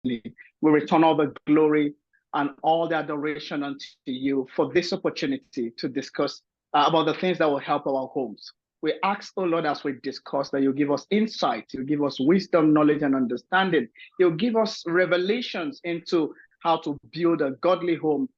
We return all the glory and all the adoration unto you for this opportunity to discuss about the things that will help our homes. We ask, oh Lord, as we discuss, that you give us insight, you give us wisdom, knowledge, and understanding. You'll give us revelations into how to build a godly home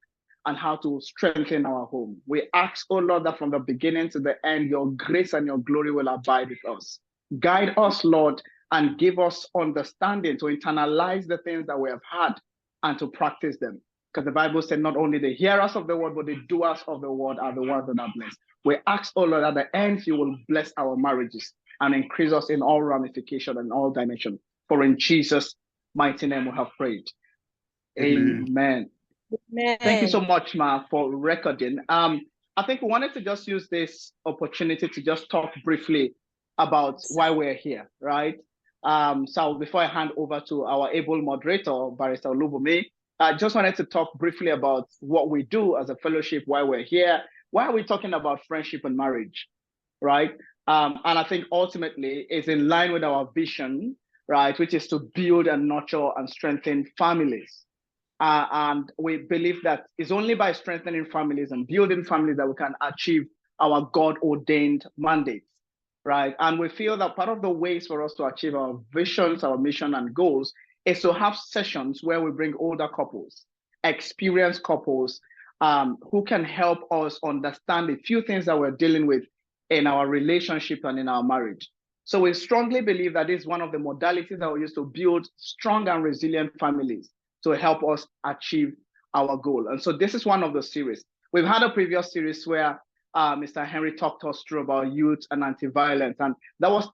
and how to strengthen our home. We ask, oh Lord, that from the beginning to the end, your grace and your glory will abide with us. Guide us, Lord, and give us understanding to internalize the things that we have had and to practice them. Because the Bible said not only the hearers of the word, but the doers of the word are the ones that are blessed. We ask, oh Lord, at the end, you will bless our marriages and increase us in all ramification and all dimension. For in Jesus' mighty name we have prayed. Amen. Amen. Thank you so much, Ma, for recording. I think we wanted to just use this opportunity to just talk briefly about why we're here, right? So before I hand over to our able moderator, Barrister Olubunmi, I just wanted to talk briefly about what we do as a fellowship, why we're here. Why are we talking about friendship and marriage, right? And I think ultimately it's in line with our vision, right, which is to build and nurture and strengthen families. And we believe that it's only by strengthening families and building families that we can achieve our God-ordained mandates, right? And we feel that part of the ways for us to achieve our visions, our mission and goals is to have sessions where we bring older couples, experienced couples, who can help us understand a few things that we're dealing with in our relationship and in our marriage. So we strongly believe that this is one of the modalities that we use to build strong and resilient families to help us achieve our goal. And so this is one of the series. We've had a previous series where Mr. Henry talked us through about youth and anti-violence, and that was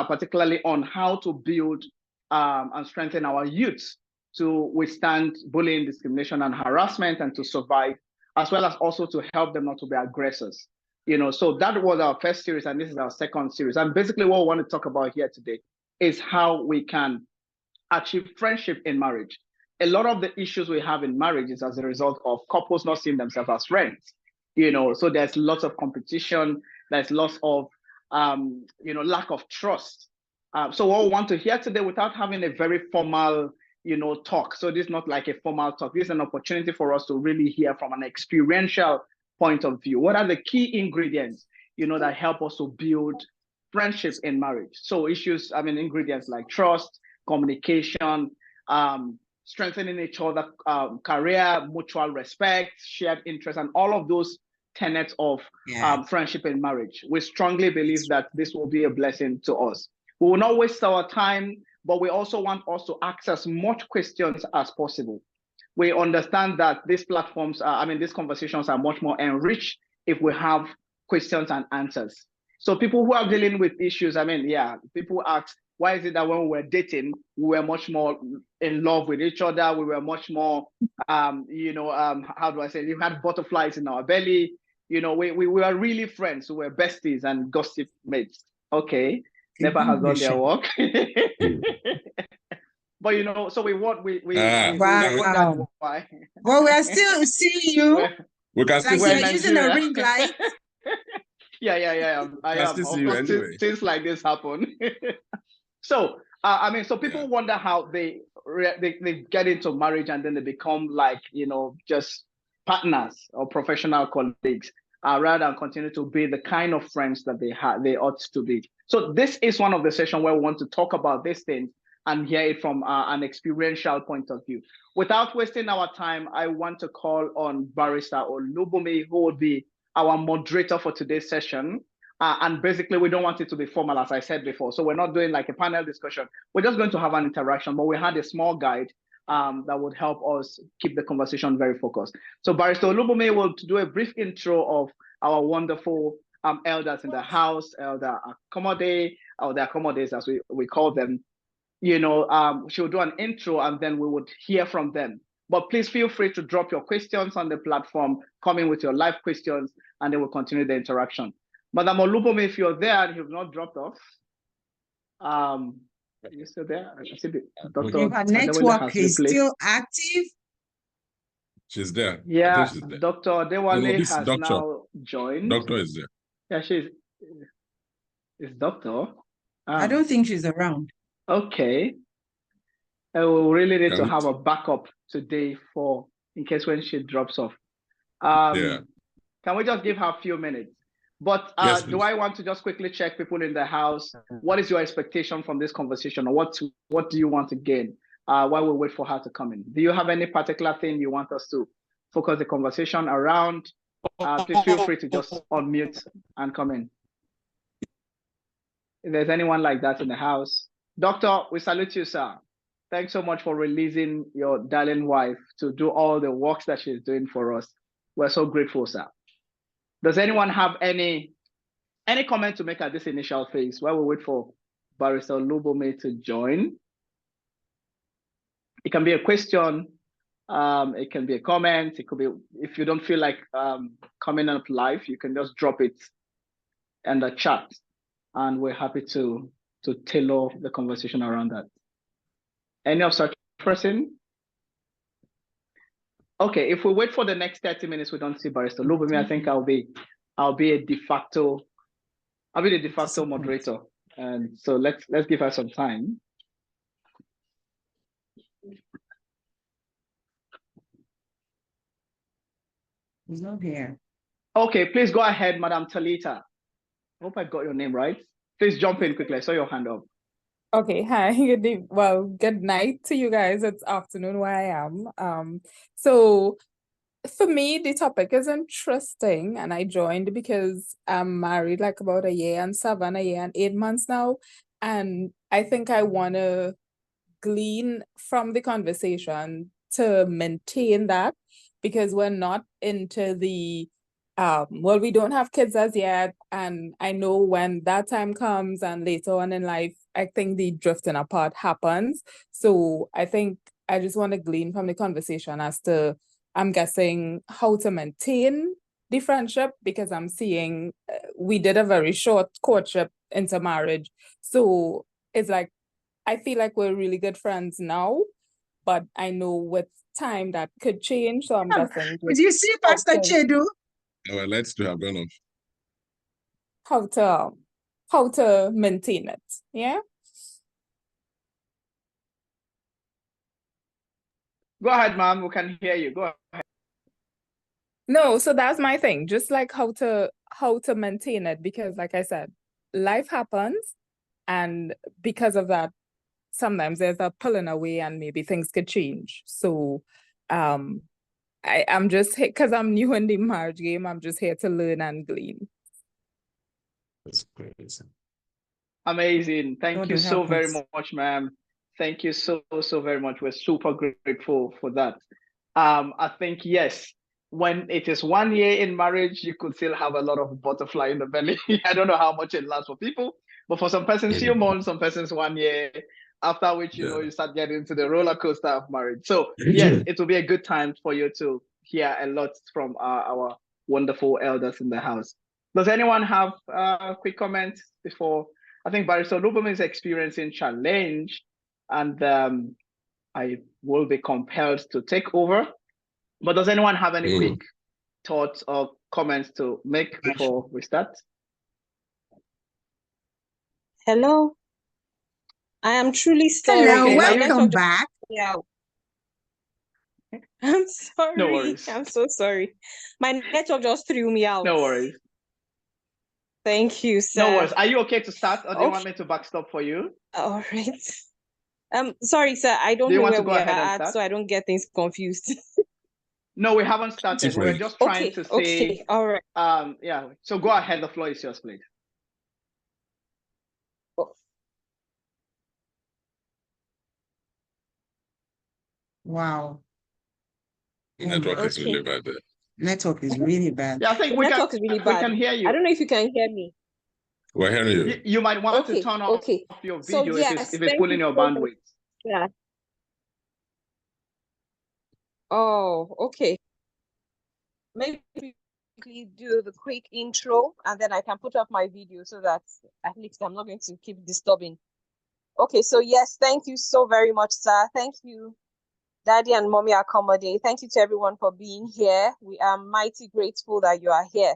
particularly on how to build and strengthen our youth to withstand bullying, discrimination, and harassment, and to survive, as well as also to help them not to be aggressors. You know, so that was our first series, and this is our second series. And basically what we want to talk about here today is how we can achieve friendship in marriage. A lot of the issues we have in marriage is as a result of couples not seeing themselves as friends. You know, so there's lots of competition, there's lots of, lack of trust. So what we want to hear today, without having a very formal, talk. So this is not like a formal talk. This is an opportunity for us to really hear from an experiential point of view. What are the key ingredients, that help us to build friendship in marriage? So ingredients like trust, communication, strengthening each other, career, mutual respect, shared interest, and all of those tenets of friendship in marriage. We strongly believe that this will be a blessing to us. We will not waste our time, but we also want us to ask as much questions as possible. We understand that these platforms, these conversations are much more enriched if we have questions and answers. So people who are dealing with issues, people ask, why is it that when we were dating, we were much more in love with each other? We were much more, how do I say, you had butterflies in our belly. We were really friends. We were besties and gossip mates. Okay, never has done their work. But so we wonder why. Well, we're still seeing you. We can still you're using a ring light. Yeah. I am. Of course, anyway. Things like this happen. So people wonder how they get into marriage and then they become like, just partners or professional colleagues, rather than continue to be the kind of friends that they ought to be. So this is one of the sessions where we want to talk about these things and hear it from an experiential point of view. Without wasting our time, I want to call on Barrister Olubunmi, who will be our moderator for today's session. And basically, we don't want it to be formal, as I said before. So we're not doing like a panel discussion. We're just going to have an interaction, but we had a small guide that would help us keep the conversation very focused. So Barrister Olubunmi will do a brief intro of our wonderful elders in the house, Elder Akanmode, or the Akanmodes as we call them. She'll do an intro and then we would hear from them. But please feel free to drop your questions on the platform, come in with your live questions, and then we'll continue the interaction. Madam Olubunmi, if you're there and you've not dropped off, are you still there? I see Dr. Her network is still active. She's there. Yeah, she's there. Dr. Dewale has now joined. Doctor is there. Yeah, is Doctor. I don't think she's around. Okay. I will really need to have a backup today for in case when she drops off. Can we just give her a few minutes? But yes, do I want to just quickly check people in the house? What is your expectation from this conversation, or what do you want to gain while we wait for her to come in? Do you have any particular thing you want us to focus the conversation around? Please feel free to just unmute and come in. If there's anyone like that in the house. Doctor, we salute you, sir. Thanks so much for releasing your darling wife to do all the works that she's doing for us. We're so grateful, sir. Does anyone have any comment to make at this initial phase while we wait for Barrister Lubome to join? It can be a question, it can be a comment, it could be, if you don't feel like coming up live, you can just drop it in the chat, and we're happy to tailor the conversation around that. Any of such person? Okay, if we wait for the next 30 minutes, we don't see Barrister Lubome, I think I'll be the de facto moderator. And so let's give her some time. He's not here. Okay, please go ahead, Madam Talita. I hope I got your name right. Please jump in quickly. I saw your hand up. Okay, hi, good evening. Well, good night to you guys. It's afternoon where I am. So for me, the topic is interesting, and I joined because I'm married like about a year and 8 months now, and I think I want to glean from the conversation to maintain that, because we're not into the well, we don't have kids as yet, and I know when that time comes and later on in life, I think the drifting apart happens. So I think I just want to glean from the conversation as to, I'm guessing, how to maintain the friendship, because I'm seeing we did a very short courtship into marriage. So it's like, I feel like we're really good friends now, but I know with time that could change. So I'm guessing. Did you see Pastor Chedu? Our lights to have gone off. How to maintain it, yeah? Go ahead, ma'am. We can hear you. Go ahead. No, so that's my thing. Just like how to maintain it, because like I said, life happens, and because of that, sometimes there's a pulling away and maybe things could change. So I'm just, because I'm new in the marriage game, I'm just here to learn and glean. That's great. Amazing. Thank you so very much, ma'am. Thank you so very much. We're super grateful for that. I think, yes, when it is 1 year in marriage, you could still have a lot of butterfly in the belly. I don't know how much it lasts for people, but for some persons, few months, some persons 1 year, after which, you start getting into the roller coaster of marriage. So yes, it will be a good time for you to hear a lot from our wonderful elders in the house. Does anyone have a quick comment before? I think Barrister Lubome is experiencing challenge, and I will be compelled to take over. But does anyone have any quick thoughts or comments to make before we start? Hello. I am truly sorry. Hello, welcome back. Yeah. I'm sorry. No worries. I'm so sorry. My network just threw me out. No worries. Thank you, sir. No worries. Are you okay to start, or do you want me to backstop for you? All right. Sorry, sir. I don't know where we are at, so I don't get things confused. No, we haven't started. We're just trying to say. Okay. All right. Yeah. So go ahead. The floor is yours, please. Wow. Network is really bad there. Network is really bad. Yeah, I think we can hear you. I don't know if you can hear me. We're hearing you. You might want to turn off your video if it's pulling your bandwidth. Yeah. Oh, okay. Maybe do the quick intro, and then I can put up my video so that at least I'm not going to keep disturbing. Okay, so yes, thank you so very much, sir. Thank you, Daddy and Mummy Akanmode. Thank you to everyone for being here. We are mighty grateful that you are here.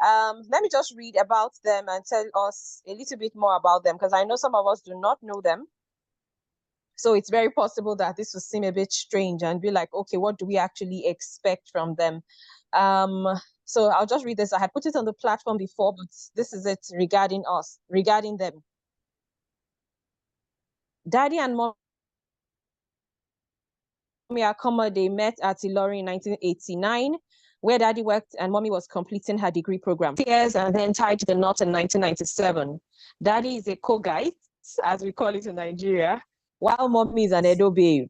Let me just read about them and tell us a little bit more about them, because I know some of us do not know them. So it's very possible that this will seem a bit strange and be like, okay, what do we actually expect from them? So I'll just read this. I had put it on the platform before, but this is it regarding them. Daddy and Mummy Akanmode met at Ilorin in 1989, where Daddy worked and Mommy was completing her degree program. Years and then tied to the knot in 1997. Daddy is a Kogite, as we call it in Nigeria, while Mommy is an Edo babe.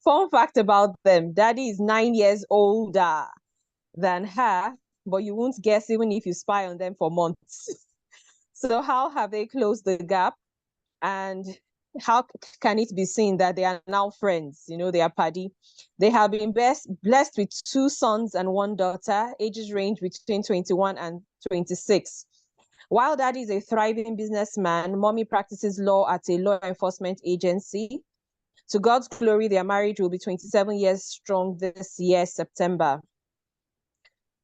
Fun fact about them, Daddy is 9 years older than her, but you won't guess even if you spy on them for months. So how have they closed the gap? And how can it be seen that they are now friends? You know, they are padi. They have been blessed with 2 sons and 1 daughter, ages range between 21 and 26. While Daddy is a thriving businessman, Mommy practices law at a law enforcement agency. To God's glory, their marriage will be 27 years strong this year, September.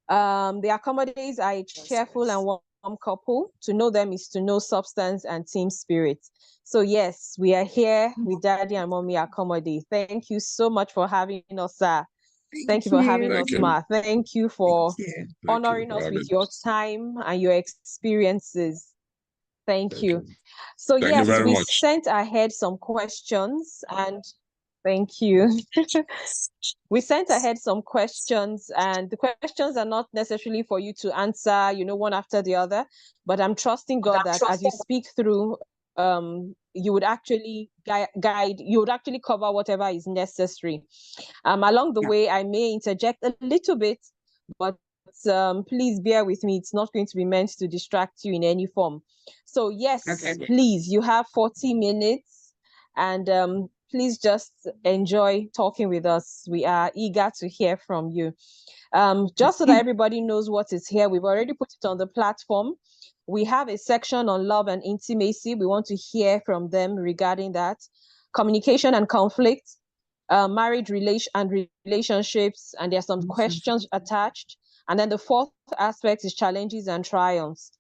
The Akanmodes are a cheerful and warm couple. To know them is to know substance and team spirit. So yes, we are here with Daddy and Mummy Akanmode. Thank you so much for having us, sir. Thank you for having us, Ma. Thank you for honoring us with your time and your experiences. Thank you. So yes, we sent ahead some questions and thank you. We sent ahead some questions, and the questions are not necessarily for you to answer, you know, one after the other, but I'm trusting God that as you speak through, you would actually you would actually cover whatever is necessary. Along the way, I may interject a little bit, but please bear with me. It's not going to be meant to distract you in any form. So yes, please, you have 40 minutes, and please just enjoy talking with us. We are eager to hear from you. Just so that everybody knows what is here, we've already put it on the platform. We have a section on love and intimacy. We want to hear from them regarding that. Communication and conflict, marriage and relationships, and there are some questions attached. And then the 4th aspect is challenges and triumphs.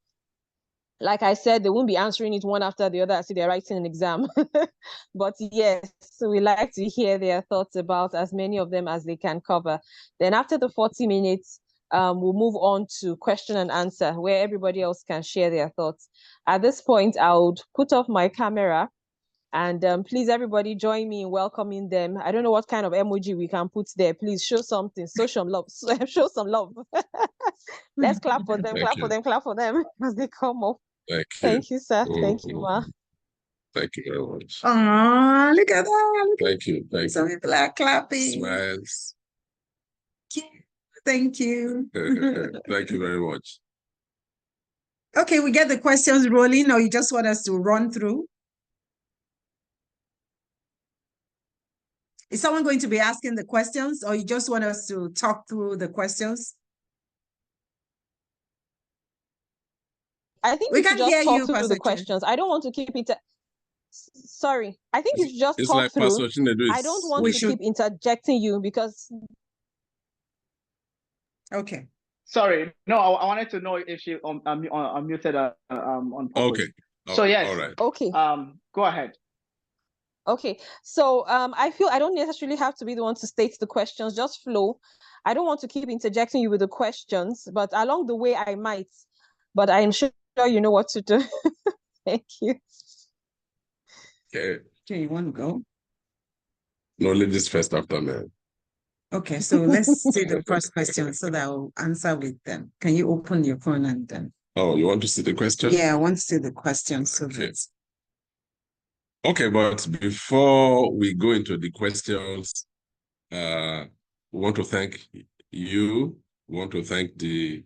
Like I said, they won't be answering it one after the other as if they're writing an exam. But yes, so we like to hear their thoughts about as many of them as they can cover. Then after the 40 minutes, we'll move on to question and answer, where everybody else can share their thoughts. At this point, I would put off my camera, and please, everybody, join me in welcoming them. I don't know what kind of emoji we can put there. Please show something, show some love, show some love. Let's clap for them, clap for them as they come up. Thank you, sir. Thank you, Ma. Thank you very much. Oh, look at that. Thank you. Thank Some you. people are clapping. Smiles. Thank you. Thank you very much. Okay, we get the questions rolling, or you just want us to run through? Is someone going to be asking the questions, or you just want us to talk through the questions? I think we should just talk through the questions. I don't want to keep it. Sorry, I think you should just talk through. I don't want to keep interjecting you because. Okay. Sorry, no, I wanted to know if she unmuted on purpose. Okay. So yes. All right. Okay. Go ahead. Okay, so I feel I don't necessarily have to be the one to state the questions, just flow. I don't want to keep interjecting you with the questions, but along the way I might, but I'm sure you know what to do. Thank you. Okay. Okay, you want to go? No, ladies first after men. Okay, so let's see the first question so that I'll answer with them. Can you open your phone and then? Oh, you want to see the question? Yeah, I want to see the question. So okay. Okay, but before we go into the questions, we want to thank you. We want to thank the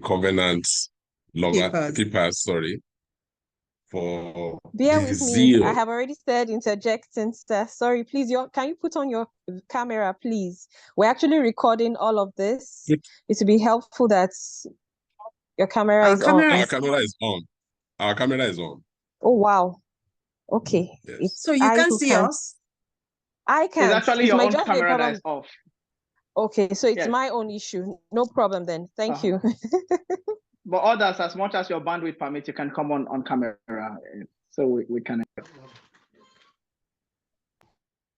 covenant keepers, sorry, for bear with me. I have already said interjecting, sir. Sorry, please. Can you put on your camera, please? We're actually recording all of this. It would be helpful that your camera is on. Our camera is on. Our camera is on. Oh wow. Okay. Yes. So you can see us? I can. It's actually your own camera that is off. Okay, so it's my own issue. No problem then. Thank you. But others, as much as your bandwidth permits, you can come on camera. so we can.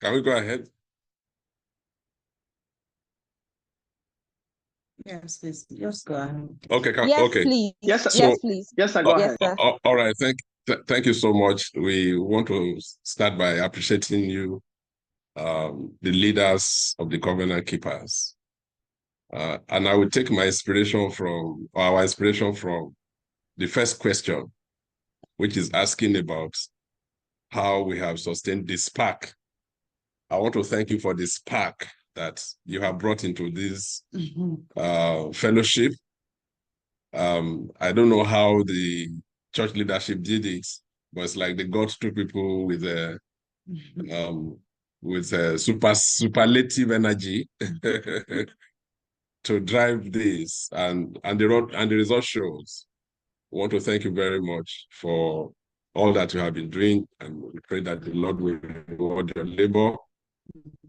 Can we go ahead? Yes, please. Just go ahead. Okay. Yes, Okay. please. Yes, sir. Yes, please. Yes, sir. Go Yes, ahead. sir. All right. Thank you so much. We want to start by appreciating you, the leaders of the Covenant Keepers. And I will take my inspiration from, or our inspiration from the first question, which is asking about how we have sustained this spark. I want to thank you for the spark that you have brought into this fellowship. I don't know how the church leadership did it, but it's like they got two people with a superlative energy to drive this, and the result shows. I want to thank you very much for all that you have been doing, and we pray that the Lord will reward your labor.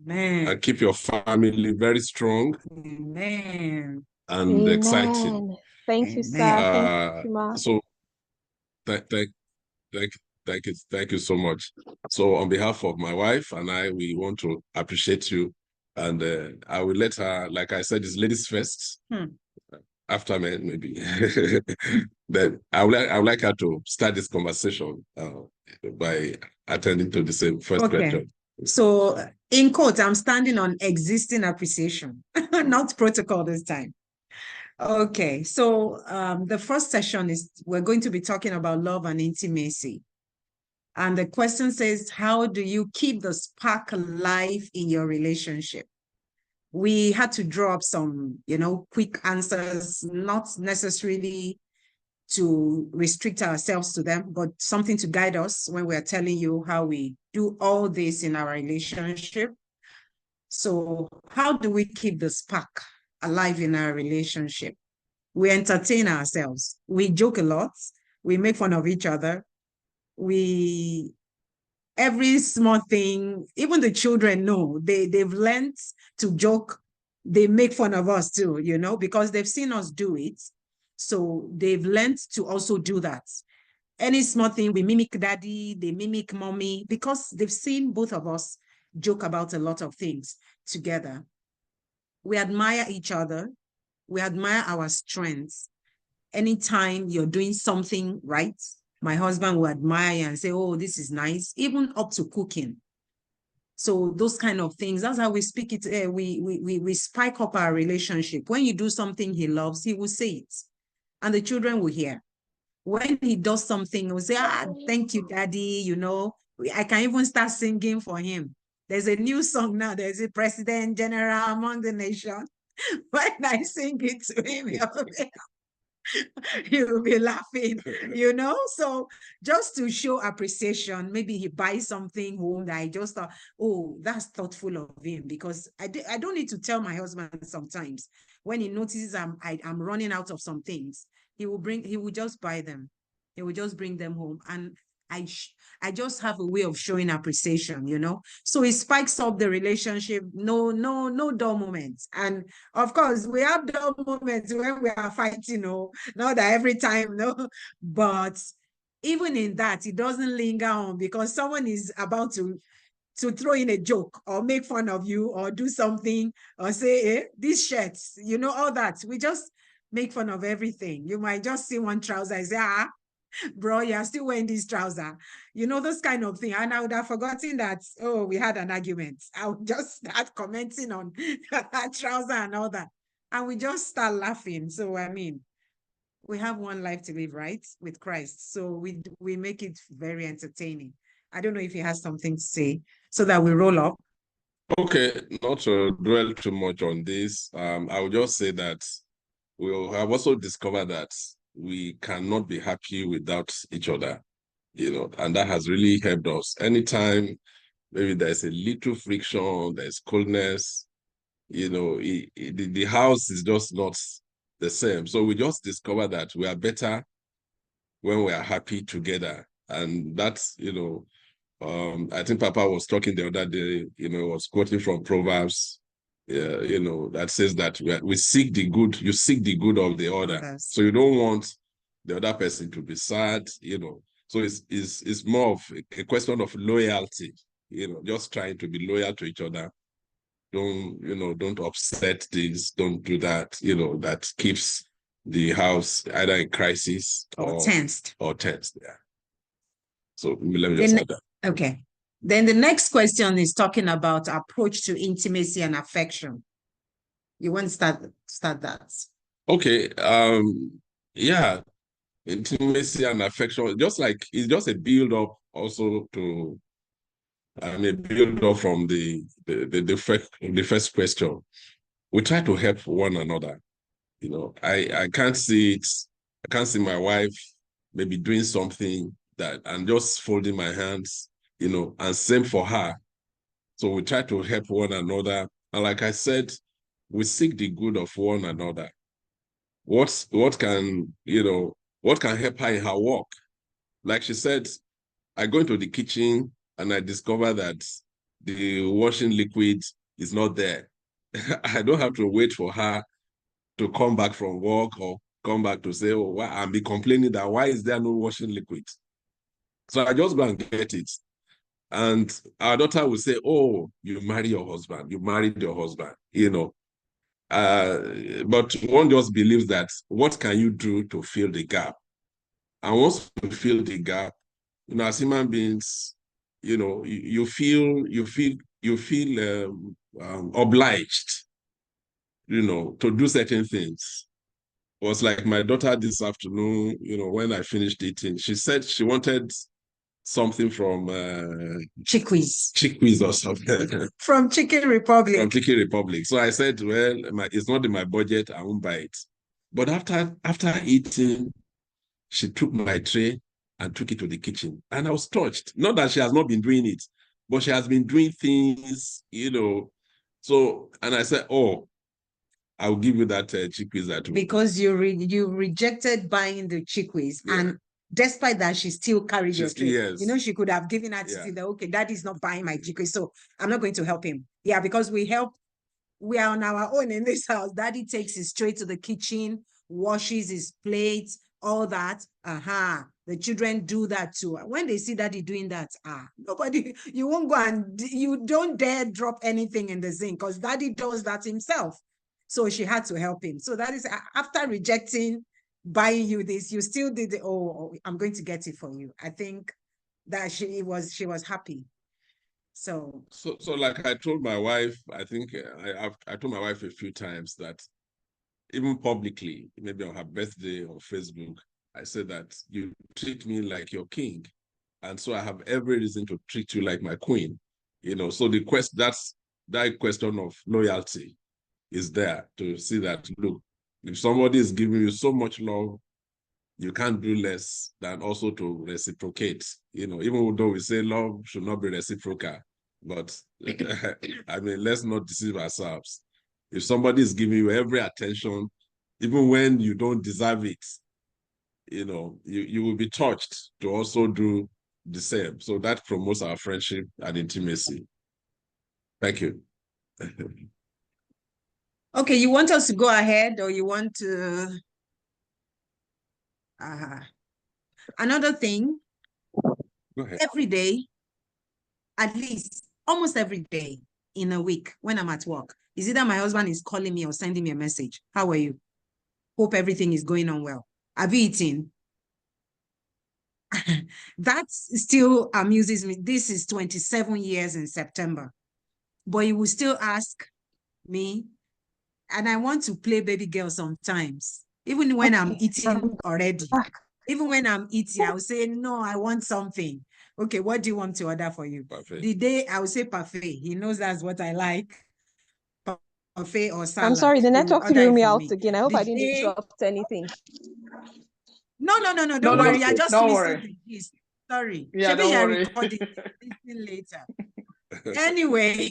Amen. And keep your family very strong. Amen. And exciting. Amen. Thank you, sir. Amen. Thank you, ma. So thank you so much. So on behalf of my wife and I, we want to appreciate you. And I will let her, like I said, it's ladies first. After men, maybe. Then I would like her to start this conversation by attending to the same first question. So in quote, I'm standing on existing appreciation, not protocol this time. Okay, so the first session is we're going to be talking about love and intimacy. And the question says, how do you keep the spark alive in your relationship? We had to draw up some, quick answers, not necessarily to restrict ourselves to them, but something to guide us when we're telling you how we do all this in our relationship. So how do we keep the spark alive in our relationship? We entertain ourselves. We joke a lot. We make fun of each other. Every small thing, even the children know, they've learned to joke. They make fun of us too, because they've seen us do it. So they've learned to also do that. Any small thing, we mimic daddy, they mimic mommy, because they've seen both of us joke about a lot of things together. We admire each other. We admire our strengths. Anytime you're doing something right, my husband will admire and say, oh, this is nice, even up to cooking. So those kind of things, that's how we speak it. We spike up our relationship. When you do something he loves, he will say it. And the children will hear. When he does something, he'll say, thank you, daddy. I can even start singing for him. There's a new song now. There's a president general among the nation. When I sing it to him, he'll be laughing, So just to show appreciation, maybe he buys something home that I just thought, oh, that's thoughtful of him, because I don't need to tell my husband sometimes. When he notices I'm running out of some things, he will just buy them. He will just bring them home. And I just have a way of showing appreciation, So it spikes up the relationship. No dull moments. And of course, we have dull moments when we are fighting, not that every time, no. But even in that, it doesn't linger on, because someone is about to throw in a joke or make fun of you or do something or say, these shirts, all that. We just make fun of everything. You might just see one trouser and say, bro, you're still wearing this trouser, those kind of thing. And I would have forgotten that, oh, we had an argument. I would just start commenting on that trouser and all that. And we just start laughing. So, we have one life to live, right? With Christ. So we make it very entertaining. I don't know if he has something to say so that we roll up. Okay, not to dwell too much on this. I would just say that we have also discovered that we cannot be happy without each other, and that has really helped us. Anytime maybe there's a little friction, there's coldness, the house is just not the same. So we just discover that we are better when we are happy together. And that's, I think Papa was talking the other day, was quoting from Proverbs, that says that we seek the good, you seek the good of the other. Yes. So you don't want the other person to be sad, So it's more of a question of loyalty, just trying to be loyal to each other. Don't upset things, don't do that, that keeps the house either in crisis or tensed. Yeah. So let me just add that. Okay. Then the next question is talking about approach to intimacy and affection. You want to start that? Okay. Yeah. Intimacy and affection, it's just a build up also to build up from the first question. We try to help one another. I can't see it. I can't see my wife maybe doing something and just folding my hands, and same for her. So we try to help one another. And like I said, we seek the good of one another. What can help her in her work? Like she said, I go into the kitchen and I discover that the washing liquid is not there. I don't have to wait for her to come back from work or come back to say, oh, and be complaining that why is there no washing liquid? So I just go and get it. And our daughter will say, oh, you marry your husband. You married your husband, But one just believes that what can you do to fill the gap? And once you fill the gap, as human beings, you feel obliged, to do certain things. It was like my daughter this afternoon, when I finished eating, she said she wanted something from Chickwees or something. From Chicken Republic. From Chicken Republic. So I said, well, it's not in my budget, I won't buy it. But after eating, she took my tray and took it to the kitchen. And I was touched. Not that she has not been doing it, but she has been doing things, So, and I said, oh, I'll give you that chickpeas. Because you rejected buying the chickpeas. Yeah. And despite that, she still carried your tray. Yes. She could have given her to see that, okay, daddy's not buying my chickpeas, so I'm not going to help him. Yeah, because we are on our own in this house. Daddy takes his tray to the kitchen, washes his plates, all that. The children do that too. When they see daddy doing that, nobody, you won't go and you don't dare drop anything in the sink because daddy does that himself. So she had to help him. So that is after rejecting buying you this, you still did it. Oh, I'm going to get it for you. I think that she was happy. So like I told my wife, I think I told my wife a few times that even publicly, maybe on her birthday on Facebook, I said that you treat me like your king. And so I have every reason to treat you like my queen. So that question of loyalty is there to see that, look, if somebody is giving you so much love, you can't do less than also to reciprocate. Even though we say love should not be reciprocal, but let's not deceive ourselves. If somebody is giving you every attention, even when you don't deserve it, you will be touched to also do the same. So that promotes our friendship and intimacy. Thank you. Okay, you want us to go ahead or you want to... Another thing, go ahead. Every day, at least almost every day in a week when I'm at work, is either my husband is calling me or sending me a message. How are you? Hope everything is going on well. Have you eaten? That still amuses me. This is 27 years in September. But he will still ask me, and I want to play baby girl sometimes, even when I'm eating already. Even when I'm eating, I will say, no, I want something. Okay, what do you want to order for you? Parfait. The day I will say parfait. He knows that's what I like. Parfait or salad. I'm sorry, the network threw me out again. I hope I didn't interrupt anything. No, don't worry. You're just missing the gist. Sorry. Yeah, don't worry. Listen later. Anyway,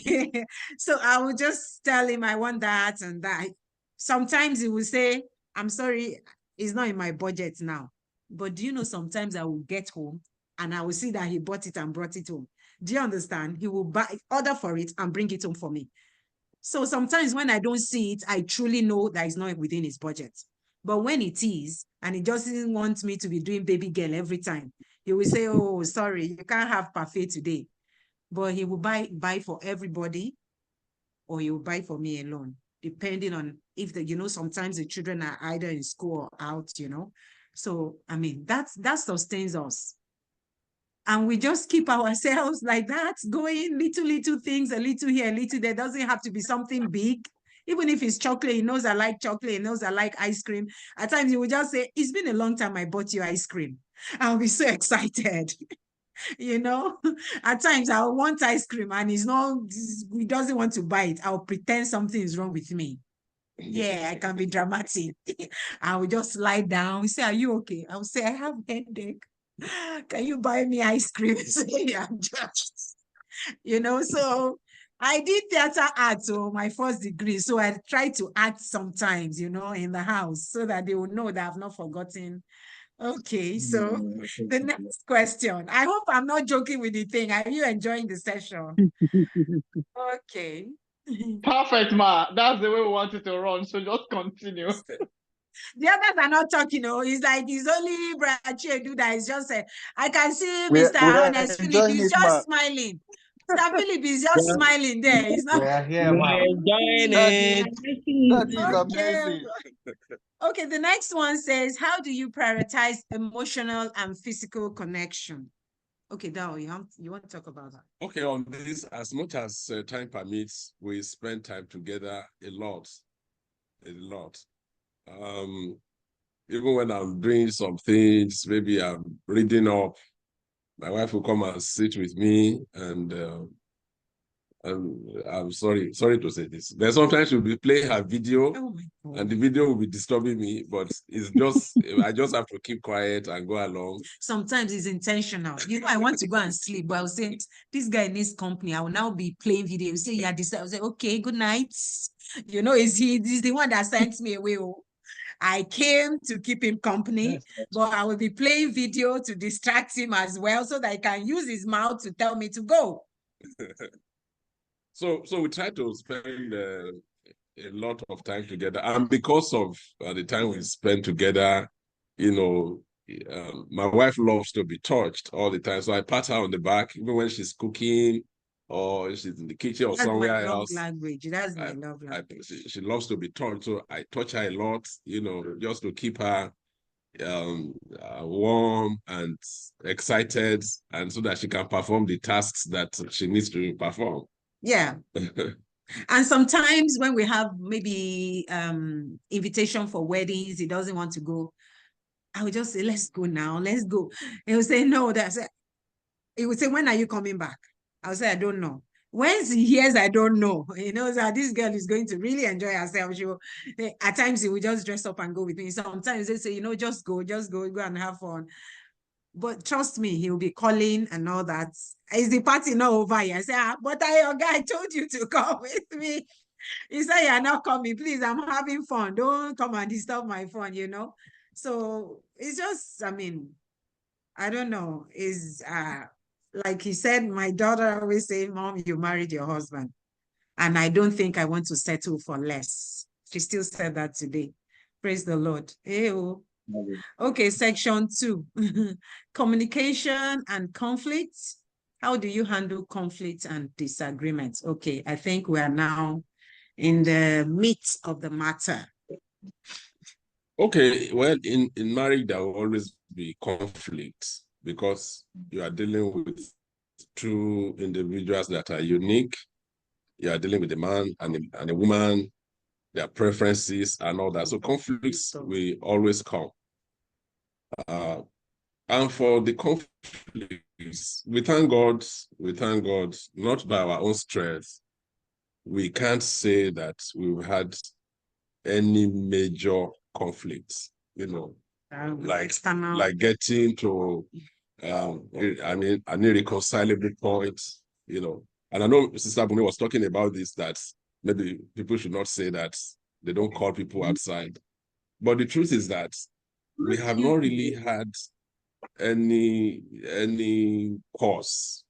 so I will just tell him I want that and that. Sometimes he will say, I'm sorry, it's not in my budget now. But do you know, sometimes I will get home and I will see that he bought it and brought it home. Do you understand? He will order for it and bring it home for me. So sometimes when I don't see it, I truly know that it's not within his budget. But when it is, and he just doesn't want me to be doing baby girl every time, He will say, oh, sorry, you can't have parfait today. But he will buy for everybody, or he will buy for me alone, depending on if sometimes the children are either in school or out, So, I mean, that sustains us. And we just keep ourselves like that, going little things, a little here, a little there. Doesn't have to be something big. Even if it's chocolate, he knows I like chocolate, he knows I like ice cream. At times he will just say, it's been a long time I bought you ice cream. I'll be so excited. At times I want ice cream and he doesn't want to buy it. I'll pretend something is wrong with me. Yeah, I can be dramatic. I will just lie down. He say, are you okay? I will say, I have headache. Can you buy me ice cream? Say, I'm just, so I did theater art, so my first degree. So I try to act sometimes, in the house so that they will know that I've not forgotten. Okay, so the next question. I hope I'm not joking with the thing. Are you enjoying the session? Okay. Perfect, Ma. That's the way we want it to run. So just continue. The others are not talking. It's like it's only Brache do that. It's just I can see We're Mr. Honest Philip enjoying is it, just Ma. smiling. Mr. Philip is just smiling there. He's not. We're here, Ma. Enjoying That it. is amazing. Okay, the next one says, how do you prioritize emotional and physical connection? Okay, Dao, you want to talk about that? Okay, on this, as much as time permits, we spend time together a lot. Even when I'm doing some things, maybe I'm reading up, my wife will come and sit with me, and I'm sorry to say this. Then sometimes she'll be playing her video, and the video will be disturbing me, but it's just, I just have to keep quiet and go along. Sometimes it's intentional. I want to go and sleep, but I'll say, this guy needs company. I will now be playing video. Say, yeah, this. I'll say, okay, good night. He's the one that sent me away. I came to keep him company, but I will be playing video to distract him as well so that he can use his mouth to tell me to go. So we try to spend a lot of time together. And because of the time we spend together, my wife loves to be touched all the time. So I pat her on the back, even when she's cooking or she's in the kitchen or somewhere else. Language. That's my love language. She loves to be touched. So I touch her a lot, just to keep her warm and excited, and so that she can perform the tasks that she needs to perform. Yeah. And sometimes when we have maybe invitation for weddings, he doesn't want to go. I would just say, let's go now, let's go. He would say, no, he would say, when are you coming back? I would say, I don't know. Once he hears, I don't know, he knows that this girl is going to really enjoy herself. At times he will just dress up and go with me. Sometimes they say, just go and have fun. But trust me, he'll be calling and all that. Is the party not over yet? I say, but your guy told you to come with me. He said, you're not coming. Please, I'm having fun. Don't come and disturb my fun, So it's just, I don't know. Is like he said, my daughter always say, Mom, you married your husband. And I don't think I want to settle for less. She still said that today. Praise the Lord. Hey-oh. Okay, section 2. Communication and conflict. How do you handle conflict and disagreements? Okay, I think we are now in the meat of the matter. Okay, well, in marriage, there will always be conflict because you are dealing with two individuals that are unique. You are dealing with a man and a woman, their preferences and all that. So conflicts will always come. And for the conflicts, we thank God, not by our own strength. We can't say that we've had any major conflicts, like getting to an irreconcilable point, And I know Sister Bumi was talking about this, that maybe people should not say that they don't call people outside. But the truth is that we have not really had any cause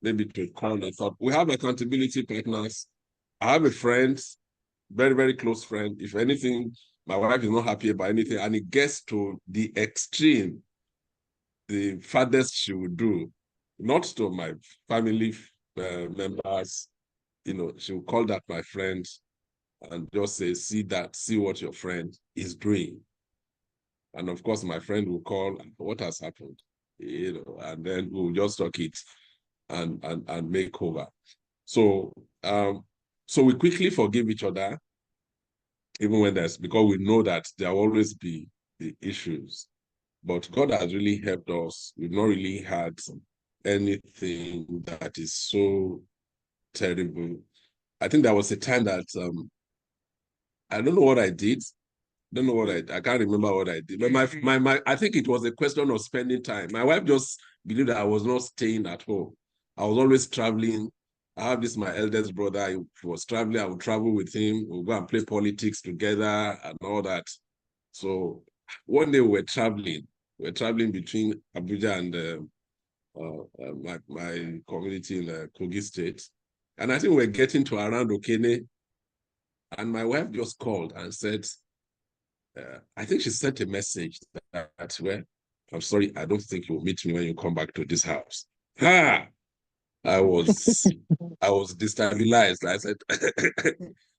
maybe to call a thought. We have accountability partners. I have a friend, very, very close friend. If anything, my wife is not happy about anything, and it gets to the extreme the farthest she would do, not to my family members, you know, she would call that my friend and just say, see what your friend is doing. And of course, my friend will call, what has happened? You know, and then we'll just talk it and make over. So so we quickly forgive each other, even when because we know that there will always be the issues. But God has really helped us. We've not really had anything that is so terrible. I think there was a time that I don't know what I did. I can't remember what I did. But my I think it was a question of spending time. My wife just believed that I was not staying at home. I was always traveling. I have this, my eldest brother. He was traveling. I would travel with him. We'll go and play politics together and all that. So one day we were traveling. We were traveling between Abuja and my community in Kogite. And I think we're getting to around Okene. And my wife just called and said, I think she sent a message that well, I'm sorry, I don't think you'll meet me when you come back to this house. Ha! I was destabilized. I said,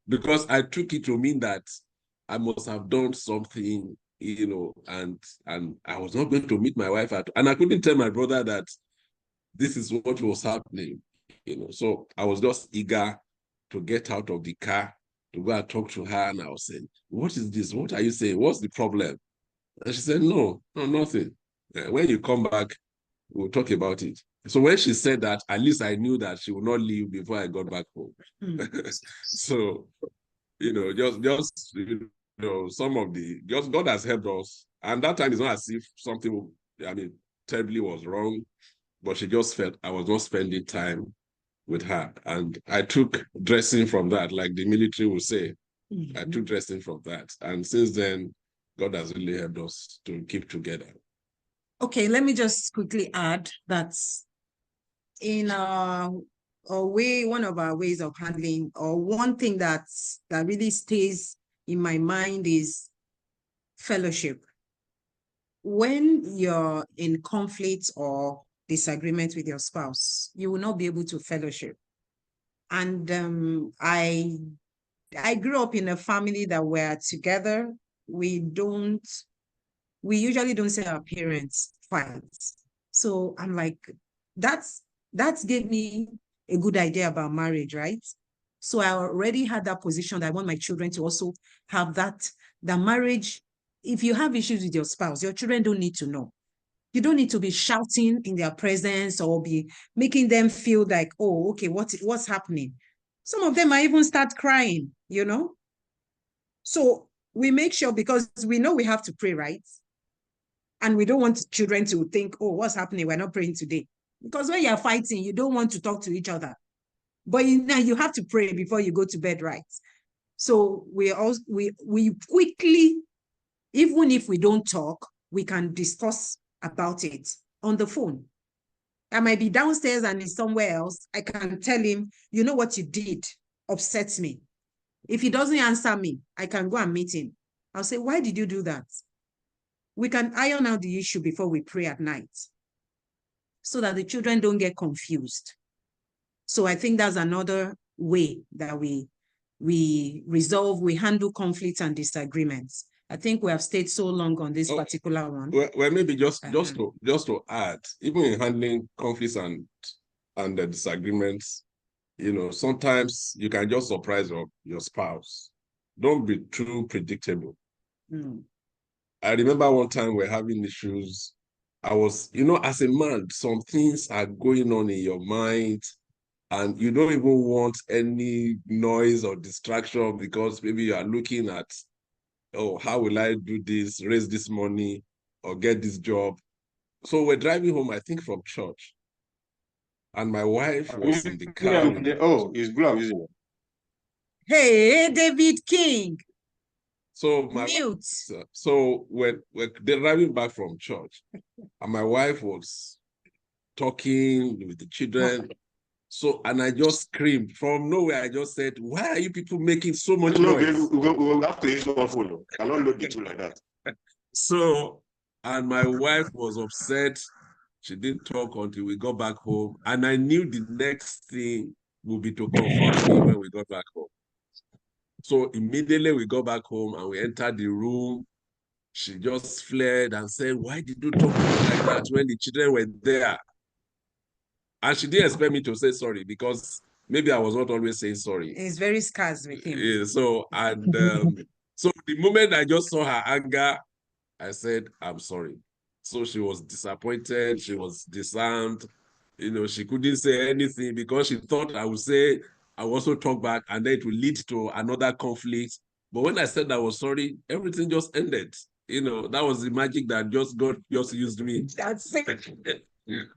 because I took it to mean that I must have done something, you know, and I was not going to meet my wife and I couldn't tell my brother that this is what was happening, you know. So I was just eager to get out of the car to go and talk to her, and I was saying, what is this? What are you saying? What's the problem? And she said, no, nothing. When you come back, we'll talk about it. So when she said that, at least I knew that she would not leave before I got back home. So, you know, just you know, God has helped us. And that time it's not as if something, terribly was wrong, but she just felt I was not spending time with her. And I took dressing from that, like the military would say. I took dressing from that. And since then, God has really helped us to keep together. Okay, let me just quickly add that in a way, one of our ways of handling, or one thing that really stays in my mind is fellowship. When you're in conflict or disagreement with your spouse, you will not be able to fellowship. And I grew up in a family that were together. We usually don't say our parents fight. So I'm like, that gave me a good idea about marriage, right? So I already had that position that I want my children to also have that marriage. If you have issues with your spouse, your children don't need to know. You don't need to be shouting in their presence or be making them feel like, oh, okay, what's happening? Some of them might even start crying, you know? So we make sure, because we know we have to pray, right? And we don't want children to think, oh, what's happening? We're not praying today. Because when you're fighting, you don't want to talk to each other. But you have to pray before you go to bed, right? So we quickly, even if we don't talk, we can discuss about it on the phone. I might be downstairs and he's somewhere else. I can tell him, you know what you did upsets me. If he doesn't answer me, I can go and meet him. I'll say, why did you do that? We can iron out the issue before we pray at night so that the children don't get confused. So I think that's another way that we handle conflicts and disagreements. I think we have stayed so long on this particular one. Well, maybe just to add, even in handling conflicts and the disagreements, you know, sometimes you can just surprise your spouse. Don't be too predictable. I remember one time we're having issues. I was, you know, as a man, some things are going on in your mind and you don't even want any noise or distraction because maybe you are looking at, oh, how will I do this, raise this money or get this job? So we're driving home, I think, from church. And my wife was in the car. It's blue I'm using it. Hey, David King. So Mute. So we're driving back from church, and my wife was talking with the children. So, and I just screamed from nowhere. I just said, "Why are you people making so much noise?" We have to use one phone. I don't load the two like that. So, and my wife was upset. She didn't talk until we got back home. And I knew the next thing would be to confront me when we got back home. So immediately we got back home and we entered the room. She just fled and said, why did you talk to me like that when the children were there? And she didn't expect me to say sorry because maybe I was not always saying sorry. It's very scarce with him. Yeah, so the moment I just saw her anger, I said, I'm sorry. So she was disappointed. She was disarmed. She couldn't say anything because she thought I would say, I will also talk back and then it will lead to another conflict. But when I said I was sorry, everything just ended. That was the magic that God just used me. That's it.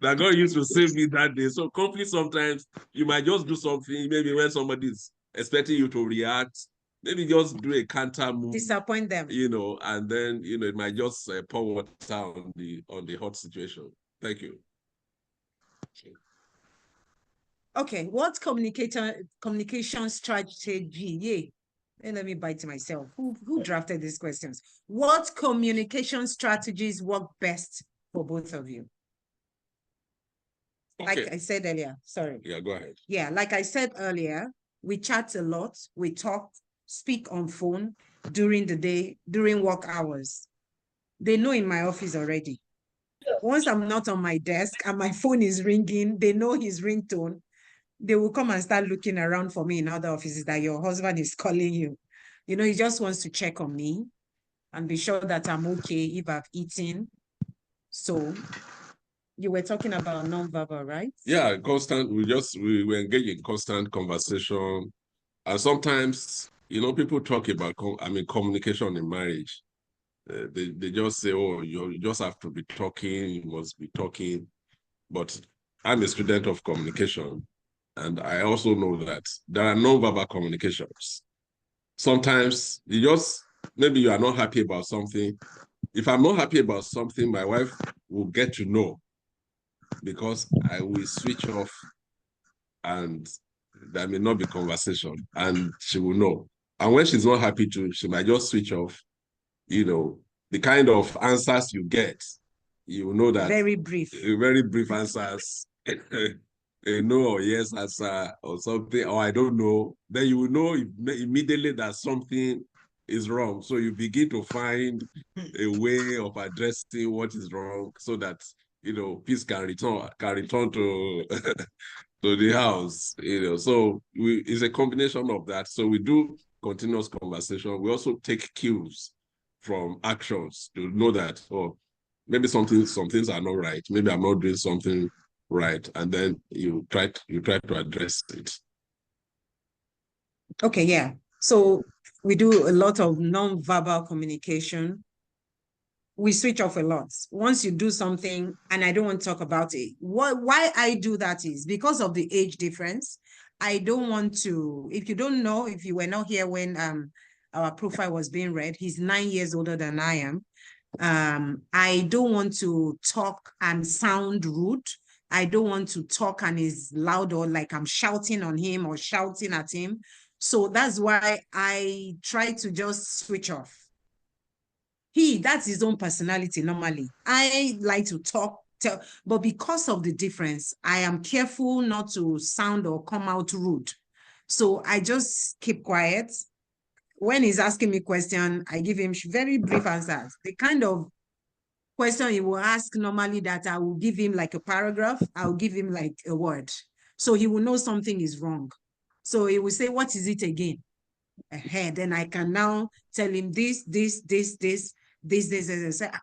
That God used to save me that day. So conflict sometimes, you might just do something, maybe when somebody's expecting you to react, maybe just do a counter move. Disappoint them. And then, it might just pour water on the hot situation. Thank you. Okay, what communication strategy? Yay. And let me bite myself. Who drafted these questions? What communication strategies work best for both of you? Okay. Like I said earlier, sorry. Yeah, go ahead. Yeah, like I said earlier, we chat a lot, we talk, speak on phone during the day, during work hours. They know in my office already. Once I'm not on my desk and my phone is ringing, they know his ringtone. They will come and start looking around for me in other offices that your husband is calling you. He just wants to check on me and be sure that I'm okay if I've eaten. So you were talking about nonverbal, right? Yeah, we engage in constant conversation. And sometimes, people talk about, communication in marriage. They just say, oh, you just have to be talking, you must be talking. But I'm a student of communication. And I also know that there are non-verbal communications. Sometimes maybe you are not happy about something. If I'm not happy about something, my wife will get to know because I will switch off and there may not be conversation and she will know. And when she's not happy too, she might just switch off. The kind of answers you get, you will know that. Very brief. Very brief answers. A no or yes answer or something, or I don't know, then you will know immediately that something is wrong. So you begin to find a way of addressing what is wrong so that, peace can return to, to the house, So it's a combination of that. So we do continuous conversation. We also take cues from actions to know that, maybe some things are not right. Maybe I'm not doing something right, and then you try to address it. Okay, yeah. So we do a lot of non-verbal communication. We switch off a lot. Once you do something, and I don't want to talk about it. Why I do that is because of the age difference. I don't want to, if you don't know, if you were not here when our profile was being read, he's 9 years older than I am. I don't want to talk and sound rude. I don't want to talk and is loud or like I'm shouting on him or shouting at him. So that's why I try to just switch off. That's his own personality normally. I like to talk, but because of the difference, I am careful not to sound or come out rude. So I just keep quiet. When he's asking me question, I give him very brief answers. The kind of question he will ask normally that I will give him like a paragraph, I'll give him like a word. So he will know something is wrong. So he will say, what is it again? Then I can now tell him this.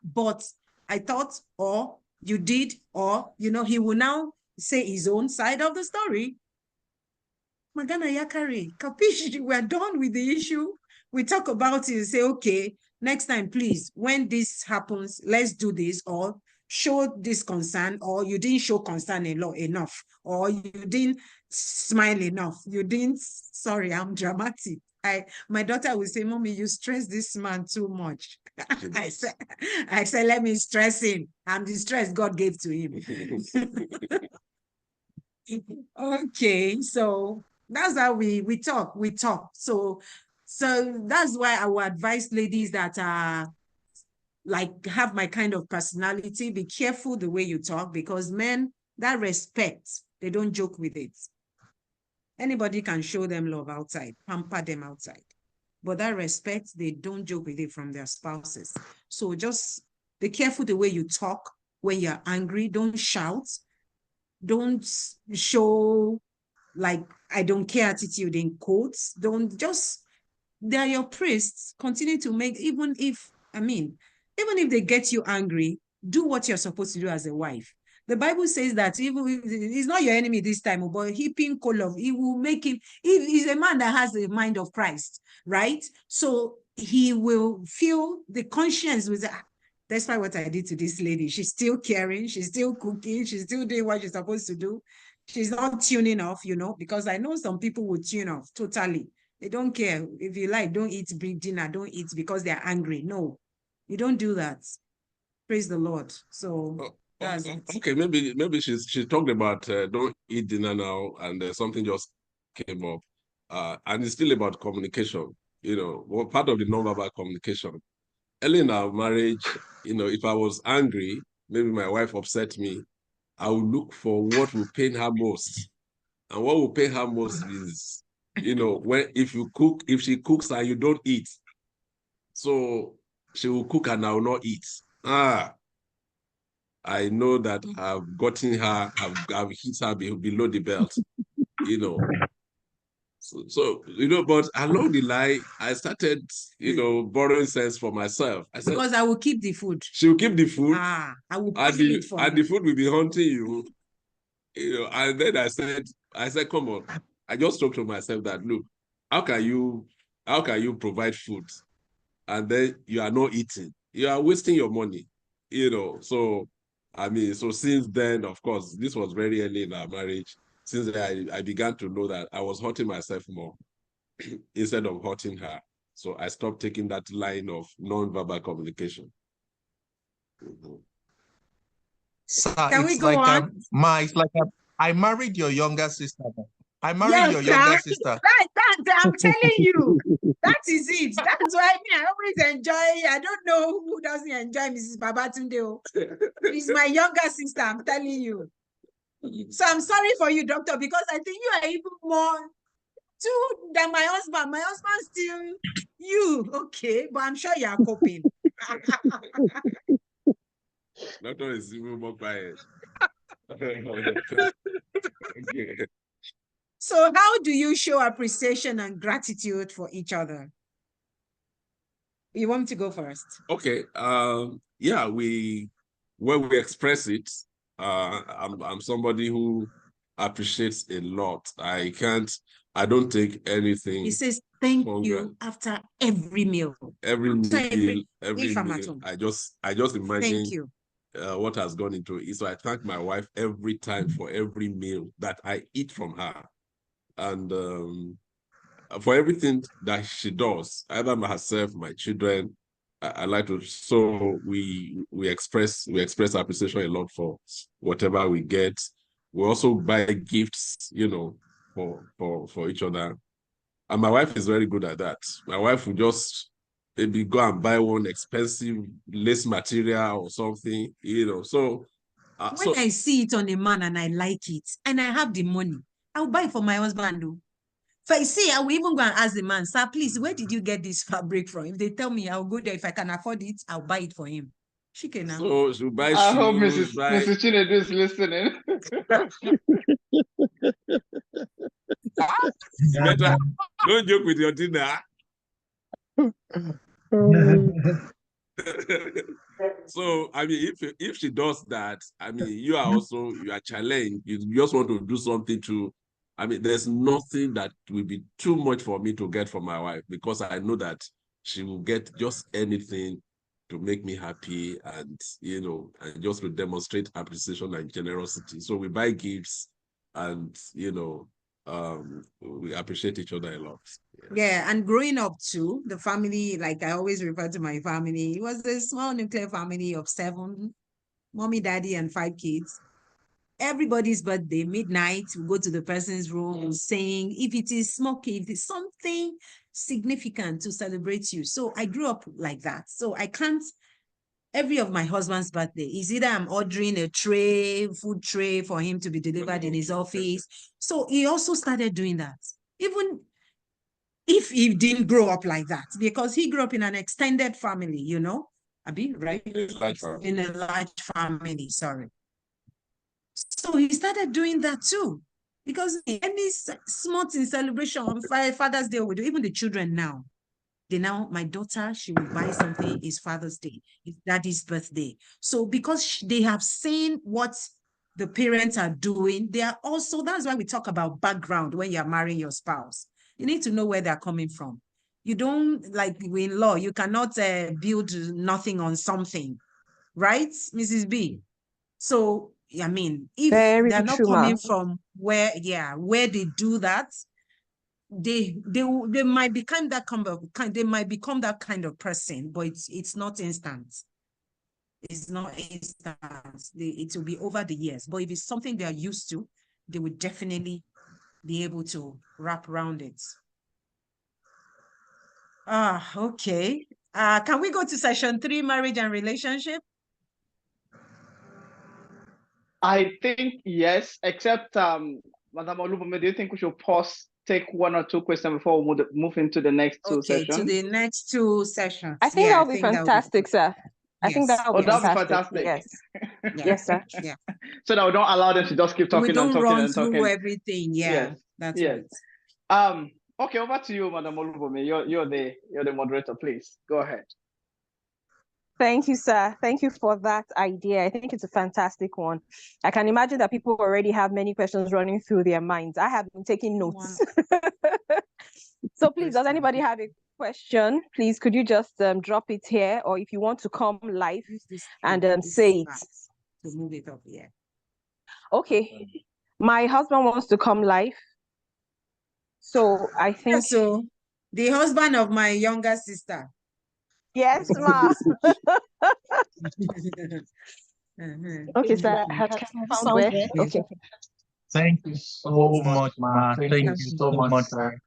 But I thought, or you did, or, he will now say his own side of the story. Magana Yakari, capish, we're done with the issue. We talk about it and say, okay, next time, please, when this happens, let's do this, or show this concern, or you didn't show concern enough, or you didn't smile enough. You didn't, sorry, I'm dramatic. My daughter will say, Mommy, you stress this man too much. I said, let me stress him. I'm the stress God gave to him. Okay, so that's how we talk. So that's why I would advise ladies that are like have my kind of personality, be careful the way you talk, because men, that respect, they don't joke with it. Anybody can show them love outside, pamper them outside. But that respect, they don't joke with it from their spouses. So just be careful the way you talk when you're angry. Don't shout. Don't show like I don't care attitude in quotes. Don't just, they're your priests. Continue to make, even if they get you angry, do what you're supposed to do as a wife. The Bible says that even if he's not your enemy this time, but heaping coal of, he will make him, he's a man that has the mind of Christ, right? So he will feel the conscience with that. Despite what I did to this lady, she's still caring, she's still cooking, she's still doing what she's supposed to do. She's not tuning off, because I know some people will tune off totally. They don't care. If you like, don't eat big dinner, don't eat because they're angry. No, you don't do that. Praise the Lord. So that's it. Okay, maybe she talked about don't eat dinner now, and something just came up. And it's still about communication, part of the nonverbal communication. Early in our marriage, if I was angry, maybe my wife upset me, I would look for what will pain her most. And what will pain her most is, if she cooks and you don't eat. So she will cook and I will not eat. I know that I've gotten her, I've hit her below the belt, So, but along the line, I started, borrowing sense for myself. I said, because I will keep the food. She will keep the food. I will and the food will be haunting you. And then I said, come on. I just talked to myself that, look, how can you provide food and then you are not eating? You are wasting your money, So, so since then, of course, this was very early in our marriage. Since then, I began to know that I was hurting myself more instead of hurting her. So I stopped taking that line of non-verbal communication. So Can we go on? I married your younger sister. I married your younger sister. I'm telling you, that is it. That's why I always enjoy. I don't know who doesn't enjoy Mrs. Babatunde. She's my younger sister, I'm telling you. So I'm sorry for you, doctor, because I think you are even more too than my husband. My husband still you, okay, but I'm sure you are coping. Doctor is even more quiet. So how do you show appreciation and gratitude for each other? You want me to go first? Okay. Yeah, when we express it, I'm somebody who appreciates a lot. I don't take anything. He says thank you after every meal. Every meal. I just imagine thank you. What has gone into it. So I thank my wife every time for every meal that I eat from her. And for everything that she does, either myself, my children, I like to. So we express appreciation a lot for whatever we get. We also buy gifts, for each other. And my wife is very good at that. My wife will just maybe go and buy one expensive lace material or something, So when I see it on a man and I like it and I have the money, I'll buy it for my husband. If I see, I will even go and ask the man, sir, please, where did you get this fabric from? If they tell me, I'll go there. If I can afford it, I'll buy it for him. She can now. So she'll buy I hope Mrs. Chinedu is listening. You better don't joke with your dinner. So if she does that, you are challenged. You just want to do something to. There's nothing that will be too much for me to get from my wife, because I know that she will get just anything to make me happy, and and just to demonstrate appreciation and generosity. So we buy gifts, and we appreciate each other a lot. Yeah, and growing up too, the family, like I always refer to my family, it was a small nuclear family of 7, mommy, daddy, and 5 kids. Everybody's birthday, midnight, we go to the person's room, we sing. If it is smoky, if it's something significant to celebrate you. So I grew up like that. So I can't every of my husband's birthday is either I'm ordering a tray, food tray for him to be delivered in his office. So he also started doing that. Even if he didn't grow up like that, because he grew up in an extended family, you know, Abi, right? In a large family, sorry. So he started doing that too. Because any small thing celebration on Father's Day, we do, even the children now. My daughter, she will buy something, it's Father's Day, it's Daddy's birthday. So because they have seen what the parents are doing, they are also, that's why we talk about background when you're marrying your spouse. You need to know where they're coming from. You don't, like in law, you cannot build nothing on something, right, Mrs. B? So, I mean, if Very they're not true, coming ma'am. from where they do that, they might become that kind of person, but it's not instant. It's not instant. It will be over the years. But if it's something they are used to, they would definitely be able to wrap around it. Okay. Can we go to session 3, marriage and relationship? I think yes, except Madam Olubome, do you think we should pause, take 1 or 2 questions before we move into the next 2 Okay, sessions? to the next 2 sessions. I think Yeah, that would be fantastic, sir. I think that would be that'll be fantastic. fantastic. Yes. Yes, sir. Yeah. So that we don't allow them to just keep talking We don't and talking run and through talking. everything. Yeah, Yes. that's Yes. right. Okay, over to you, Madam Olubome. You're the moderator, please. Go ahead. Thank you, sir. Thank you for that idea. I think it's a fantastic one. I can imagine that people already have many questions running through their minds. I have been taking notes. So please, does anybody have a question? Please, could you just drop it here, or if you want to come live and say it. To move it up, yeah. Okay. My husband wants to come live. So I think... Yeah, so the husband of my younger sister. Yes, ma. Okay, sir. Sound there? Okay. Thank you so much, ma. Thank you so much, sir.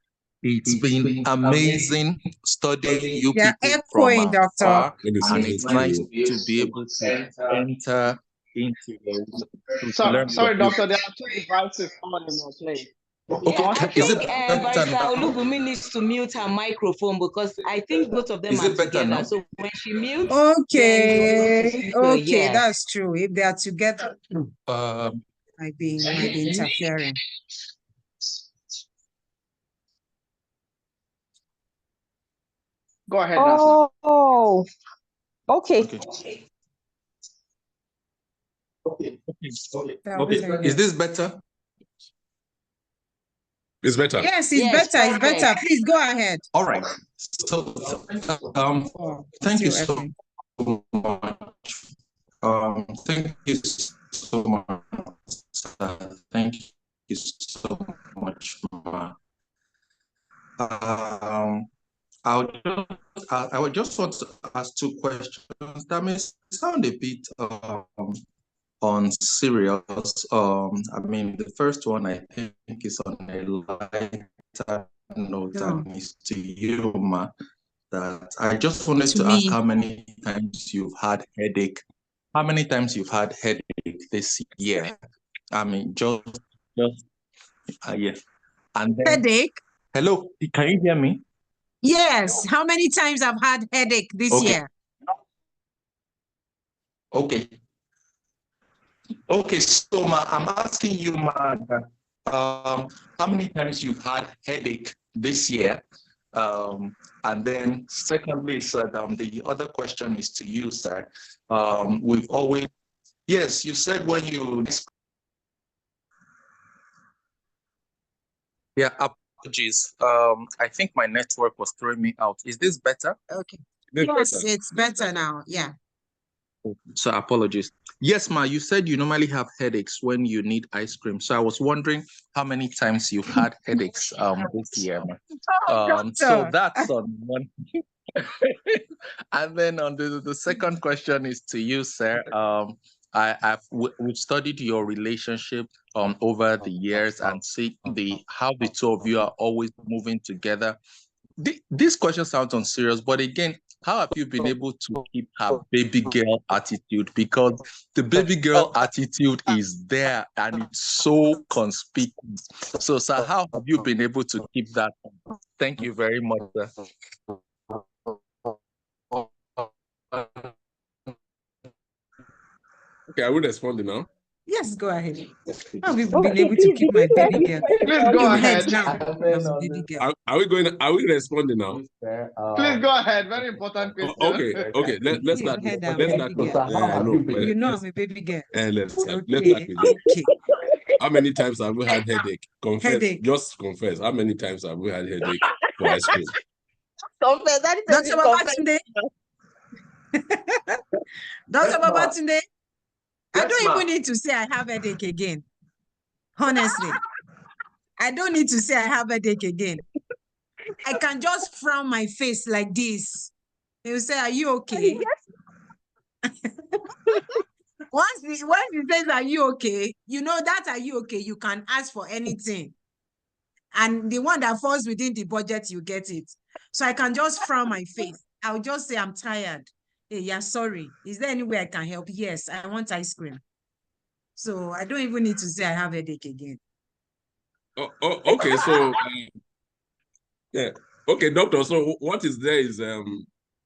It's been amazing studying you Yeah, people echoing, from Doctor. afar, and it's nice to be able to enter into the Sorry, doctor, there are 2 devices on in your place. Okay, I is think it better Barrister now? Olubumi needs to mute her microphone because I think both of them Is are it better together. now? So when she mutes, Okay, okay, yes. that's true. If they are together, might be interfering. Go ahead, Nasa. Oh, okay. Okay. Is this better? It's better. Yes, it's better. It's better. Please go ahead. All right. So, thank you so much. Thank you so much. Thank you so much. I would just want to ask 2 questions. That may sound a bit on serious. I mean, the first one I think is on a lighter note, and is to you, ma. That I just wanted to ask how many times you've had headache. How many times you've had headache this year? I mean, just yeah. And then, Headache? Hello, can you hear me? Yes. How many times I've had headache this year? Okay. Okay, so I'm asking you, ma, how many times you've had headache this year? And then secondly, sir, the other question is to you, sir. We've always, yes, you said when you... Yeah, apologies. I think my network was throwing me out. Is this better? Okay. Yes, it's better now. Yeah. So apologies. Yes, ma, you said you normally have headaches when you need ice cream. So I was wondering how many times you've had headaches this year. So that's on one. And then on the second question is to you, sir. We've studied your relationship over the years and see how the 2 of you are always moving together. This question sounds unserious, but again, how have you been able to keep her baby girl attitude? Because the baby girl attitude is there and it's so conspicuous. So, sir, how have you been able to keep that? Thank you very much, sir. Okay, I will respond now. Yes, go ahead. How have you Oh, been able to keep my baby girl? Please go Your ahead. head down, your baby girl. Are we responding now? Please go ahead. Very important question. Okay. Let's Your start. head down, Let's baby start. girl. No, You know I'm a baby girl. let's start with Okay, this. okay. How many times have we had headache? Confess. Headache. Just confess. How many times have we had headache for ice cream? confess. That is Dr. Babatunde. Dr. Babatunde, I don't even need to say I have headache again. Honestly, I don't need to say I have headache again. I can just frown my face like this. They will say, "Are you okay?" Once he says, "Are you okay?" You know that "Are you okay?" You can ask for anything. And the one that falls within the budget, you get it. So I can just frown my face. I'll just say, "I'm tired." Hey, yeah, sorry. Is there any way I can help? Yes, I want ice cream. So I don't even need to say I have headache again. Okay. So, yeah. Okay, doctor. So what is there is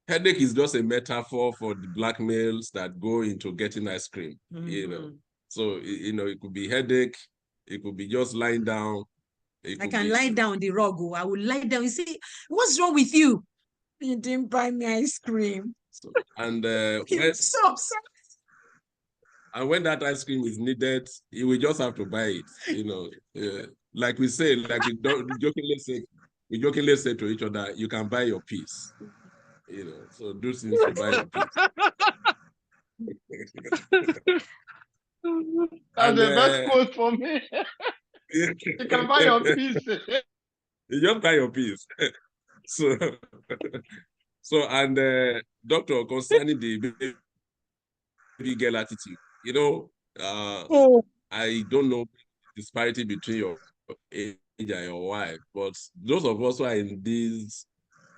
headache is just a metaphor for the blackmails that go into getting ice cream. You know, so it could be headache. It could be just lying down. I can lie down on the rug. I will lie down and say, "What's wrong with you? You didn't buy me ice cream." So, and So upset. And when that ice cream is needed, you will just have to buy it. Like we say, like we jokingly say to each other, you can buy your peace. So do things to buy your peace. That's the best quote for me. You can buy your peace. You just buy your peace. And doctor, concerning the baby girl attitude, I don't know the disparity between your age and your wife, but those of us who are in this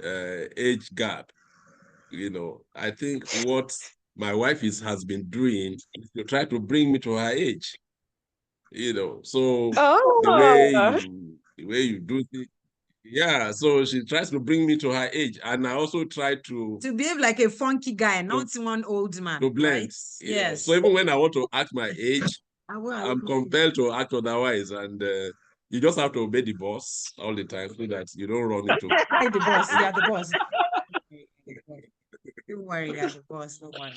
age gap, I think what my wife has been doing is to try to bring me to her age. So the way you do things, yeah. So she tries to bring me to her age, and I also try to behave like a funky guy, not one old man. To blend. Right? Yes. So even when I want to act my age, I'm compelled to act otherwise, and you just have to obey the boss all the time so that you don't run into. Hey, the boss. Yeah, the boss. Don't worry, yeah, the boss. Don't worry.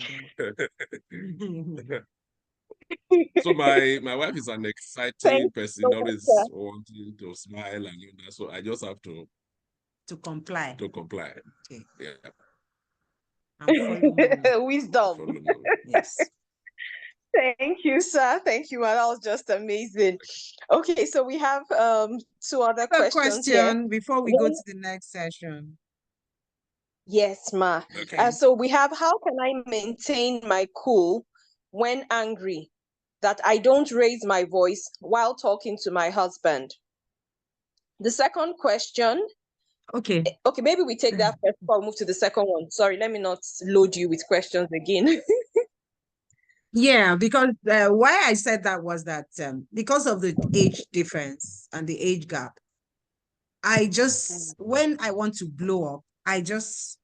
So my wife is an exciting person, always wanting to smile and all that. So I just have to comply. Okay. Yeah. Wisdom. Yes. Thank you, sir. Thank you, man. That was just amazing. Okay, so we have two other questions here before we go to the next session. Yes, ma. Okay. So we have, how can I maintain my cool when angry, that I don't raise my voice while talking to my husband? The second question. Okay, maybe we take that first before we move to the second one. Sorry, let me not load you with questions again. Yeah, because why I said that was that because of the age difference and the age gap, I just, when I want to blow up, I just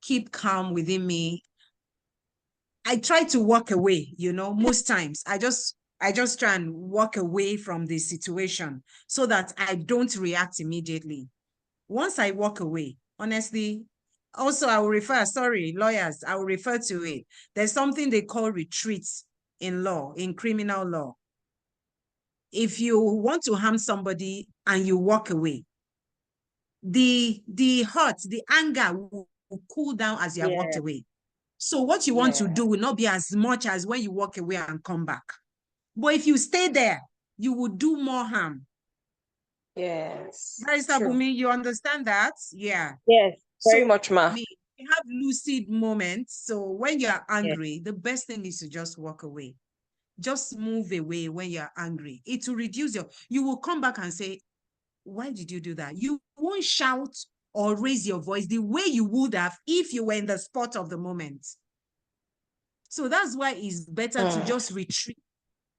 keep calm within me. I try to walk away, most times. I just try and walk away from the situation so that I don't react immediately. Once I walk away, honestly, also I will refer, lawyers, I will refer to it. There's something they call retreats in law, in criminal law. If you want to harm somebody and you walk away, the hurt, the anger will cool down as you have walked away. So what you want to do will not be as much as when you walk away and come back. But if you stay there, you will do more harm. Yes. Barrister Bumi, you understand that? Yeah. Yes, very much, ma. You have lucid moments. So when you're angry, the best thing is to just walk away. Just move away when you're angry. It will reduce you will come back and say, why did you do that? You won't shout or raise your voice the way you would have if you were in the spot of the moment. So that's why it's better to just retreat.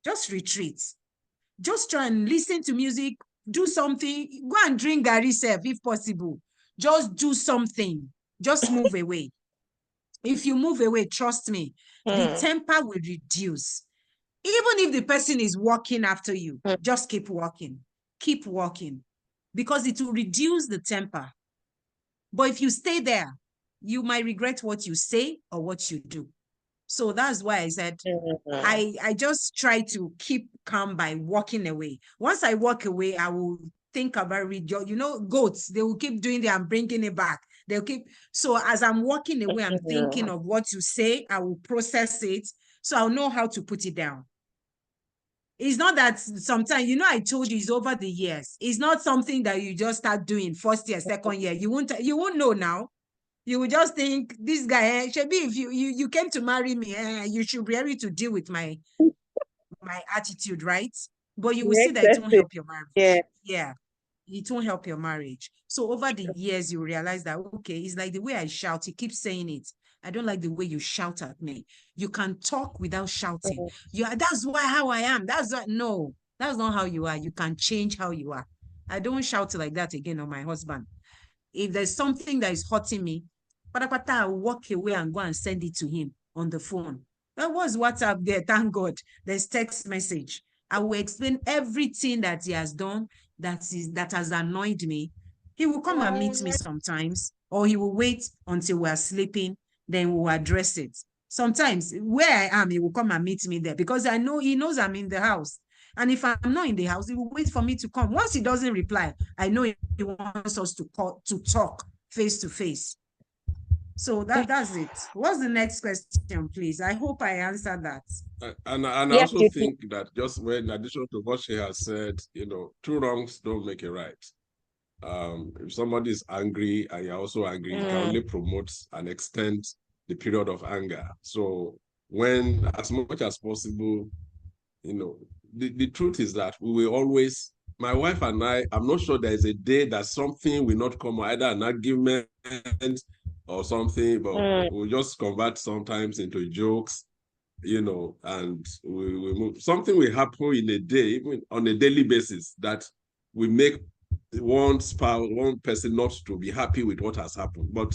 Just retreat. Just try and listen to music, do something, go and drink Gary self if possible. Just do something. Just move away. If you move away, trust me, the temper will reduce. Even if the person is walking after you, just keep walking. Keep walking. Because it will reduce the temper. But if you stay there, you might regret what you say or what you do. So that's why I said, I just try to keep calm by walking away. Once I walk away, I will think about it. You know, goats, they will keep doing that and bringing it back. They'll keep. So as I'm walking away, I'm thinking of what you say. I will process it. So I'll know how to put it down. It's not that sometimes, you know, I told you it's over the years. It's not something that you just start doing first year, second year. You won't know now. You will just think this guy, Shebi, if you came to marry me, you should be ready to deal with my attitude, right? But you will see that it won't help your marriage. Yeah, it won't help your marriage. So over the years, you realize that, okay, it's like the way I shout, he keeps saying it. I don't like the way you shout at me. You can talk without shouting. That's how I am. No, that's not how you are. You can change how you are. I don't shout like that again on my husband. If there's something that is hurting me, I'll walk away and go and send it to him on the phone. There was WhatsApp there, thank God. There's text message. I will explain everything that he has done that has annoyed me. He will come and meet me sometimes, or he will wait until we're sleeping, then we'll address it. Sometimes where I am, he will come and meet me there because I know he knows I'm in the house. And if I'm not in the house, he will wait for me to come. Once he doesn't reply, I know he wants us to talk face to face. So that's it. What's the next question, please? I hope I answered that. And I also think that just in addition to what she has said, you know, two wrongs don't make a right. If somebody is angry and you're also angry, you can only promote and extend the period of anger. So when, as much as possible, you know, the truth is that we will always, my wife and I'm not sure there is a day that something will not come, either an argument or something, but we'll just convert sometimes into jokes, you know, and we move. Something will happen in a day, even on a daily basis, that we make one spouse, one person not to be happy with what has happened, but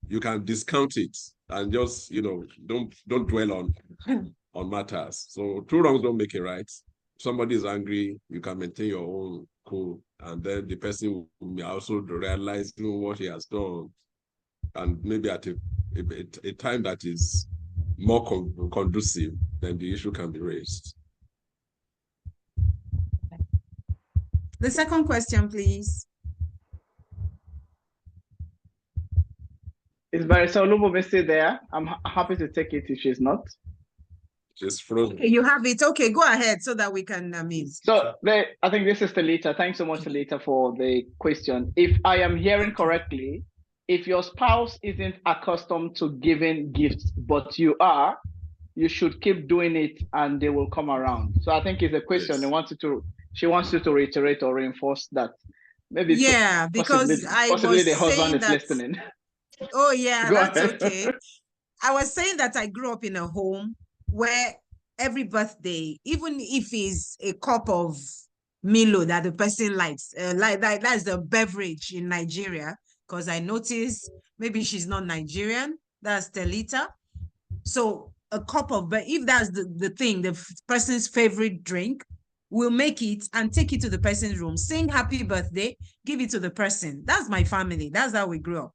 you can discount it and just, you know, don't dwell on matters. So two wrongs don't make a right. If somebody is angry, you can maintain your own cool, and then the person may also realize what he has done, and maybe at a time that is more conducive, then the issue can be raised. The second question, please. Is Marisol Lumumbe still there? I'm happy to take it if she's not. She's frozen. Okay, you have it. Okay, go ahead so that we can So I think this is Talita. Thanks so much, Talita, for the question. If I am hearing correctly, if your spouse isn't accustomed to giving gifts, but you are, you should keep doing it and they will come around. So I think it's a question. Yes. She wants you to reiterate or reinforce that. Maybe because possibly the husband is listening. Oh yeah, that's okay. I was saying that I grew up in a home where every birthday, even if it's a cup of Milo that the person likes, that's the beverage in Nigeria, because I noticed maybe she's not Nigerian, that's Telita. So a cup of, but if that's the thing, the person's favorite drink, we'll make it and take it to the person's room, sing happy birthday, give it to the person. That's my family. That's how we grew up.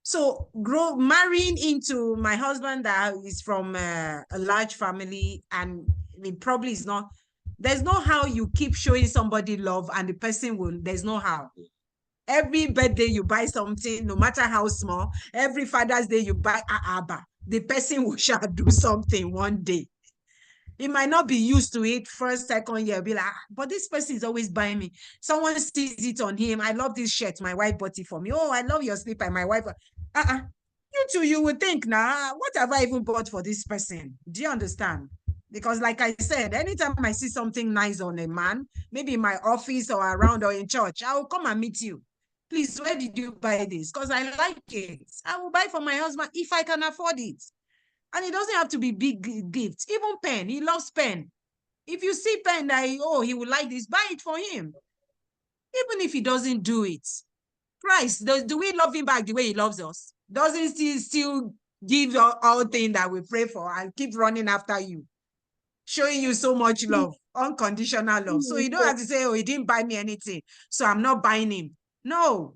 So marrying into my husband that is from a large family, and it probably is not, there's no how you keep showing somebody love and the person will, there's no how. Every birthday you buy something, no matter how small, every Father's Day you buy Abba, the person will shall do something one day. It might not be used to it first, second year, be like, but this person is always buying me. Someone sees it on him. I love this shirt. My wife bought it for me. Oh, I love your slipper. My wife. You two, you would think, nah, what have I even bought for this person? Do you understand? Because like I said, anytime I see something nice on a man, maybe in my office or around or in church, I will come and meet you. Please, where did you buy this? Because I like it. I will buy for my husband if I can afford it. And it doesn't have to be big gifts. Even pen. He loves pen. If you see pen that, he would like this, buy it for him. Even if he doesn't do it. Christ, do we love him back the way he loves us? Doesn't he still give all things that we pray for and keep running after you? Showing you so much love, unconditional love. So you don't have to say, oh, he didn't buy me anything, so I'm not buying him. No.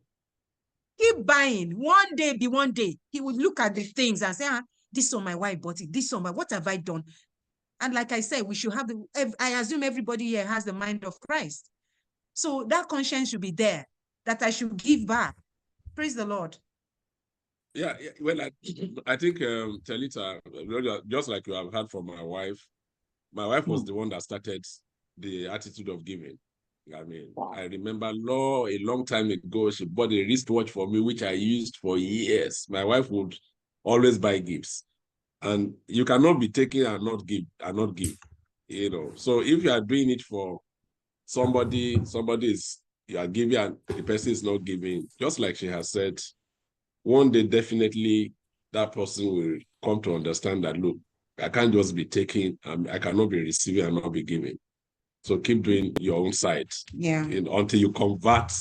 Keep buying. One day be one day. He would look at the things and say, this one my wife bought it. This one, what have I done? And like I said, we should have I assume everybody here has the mind of Christ. So that conscience should be there, that I should give back. Praise the Lord. Yeah, well, I think, Telita, just like you have heard from my wife was the one that started the attitude of giving. I mean, I remember a long time ago, she bought a wristwatch for me, which I used for years. My wife would always buy gifts. And you cannot be taking and not give, you know. So if you are doing it for somebody you are giving and the person is not giving, just like she has said, one day definitely that person will come to understand that, look, I can't just be taking, I cannot be receiving and not be giving. So keep doing your own side. Yeah. Until you convert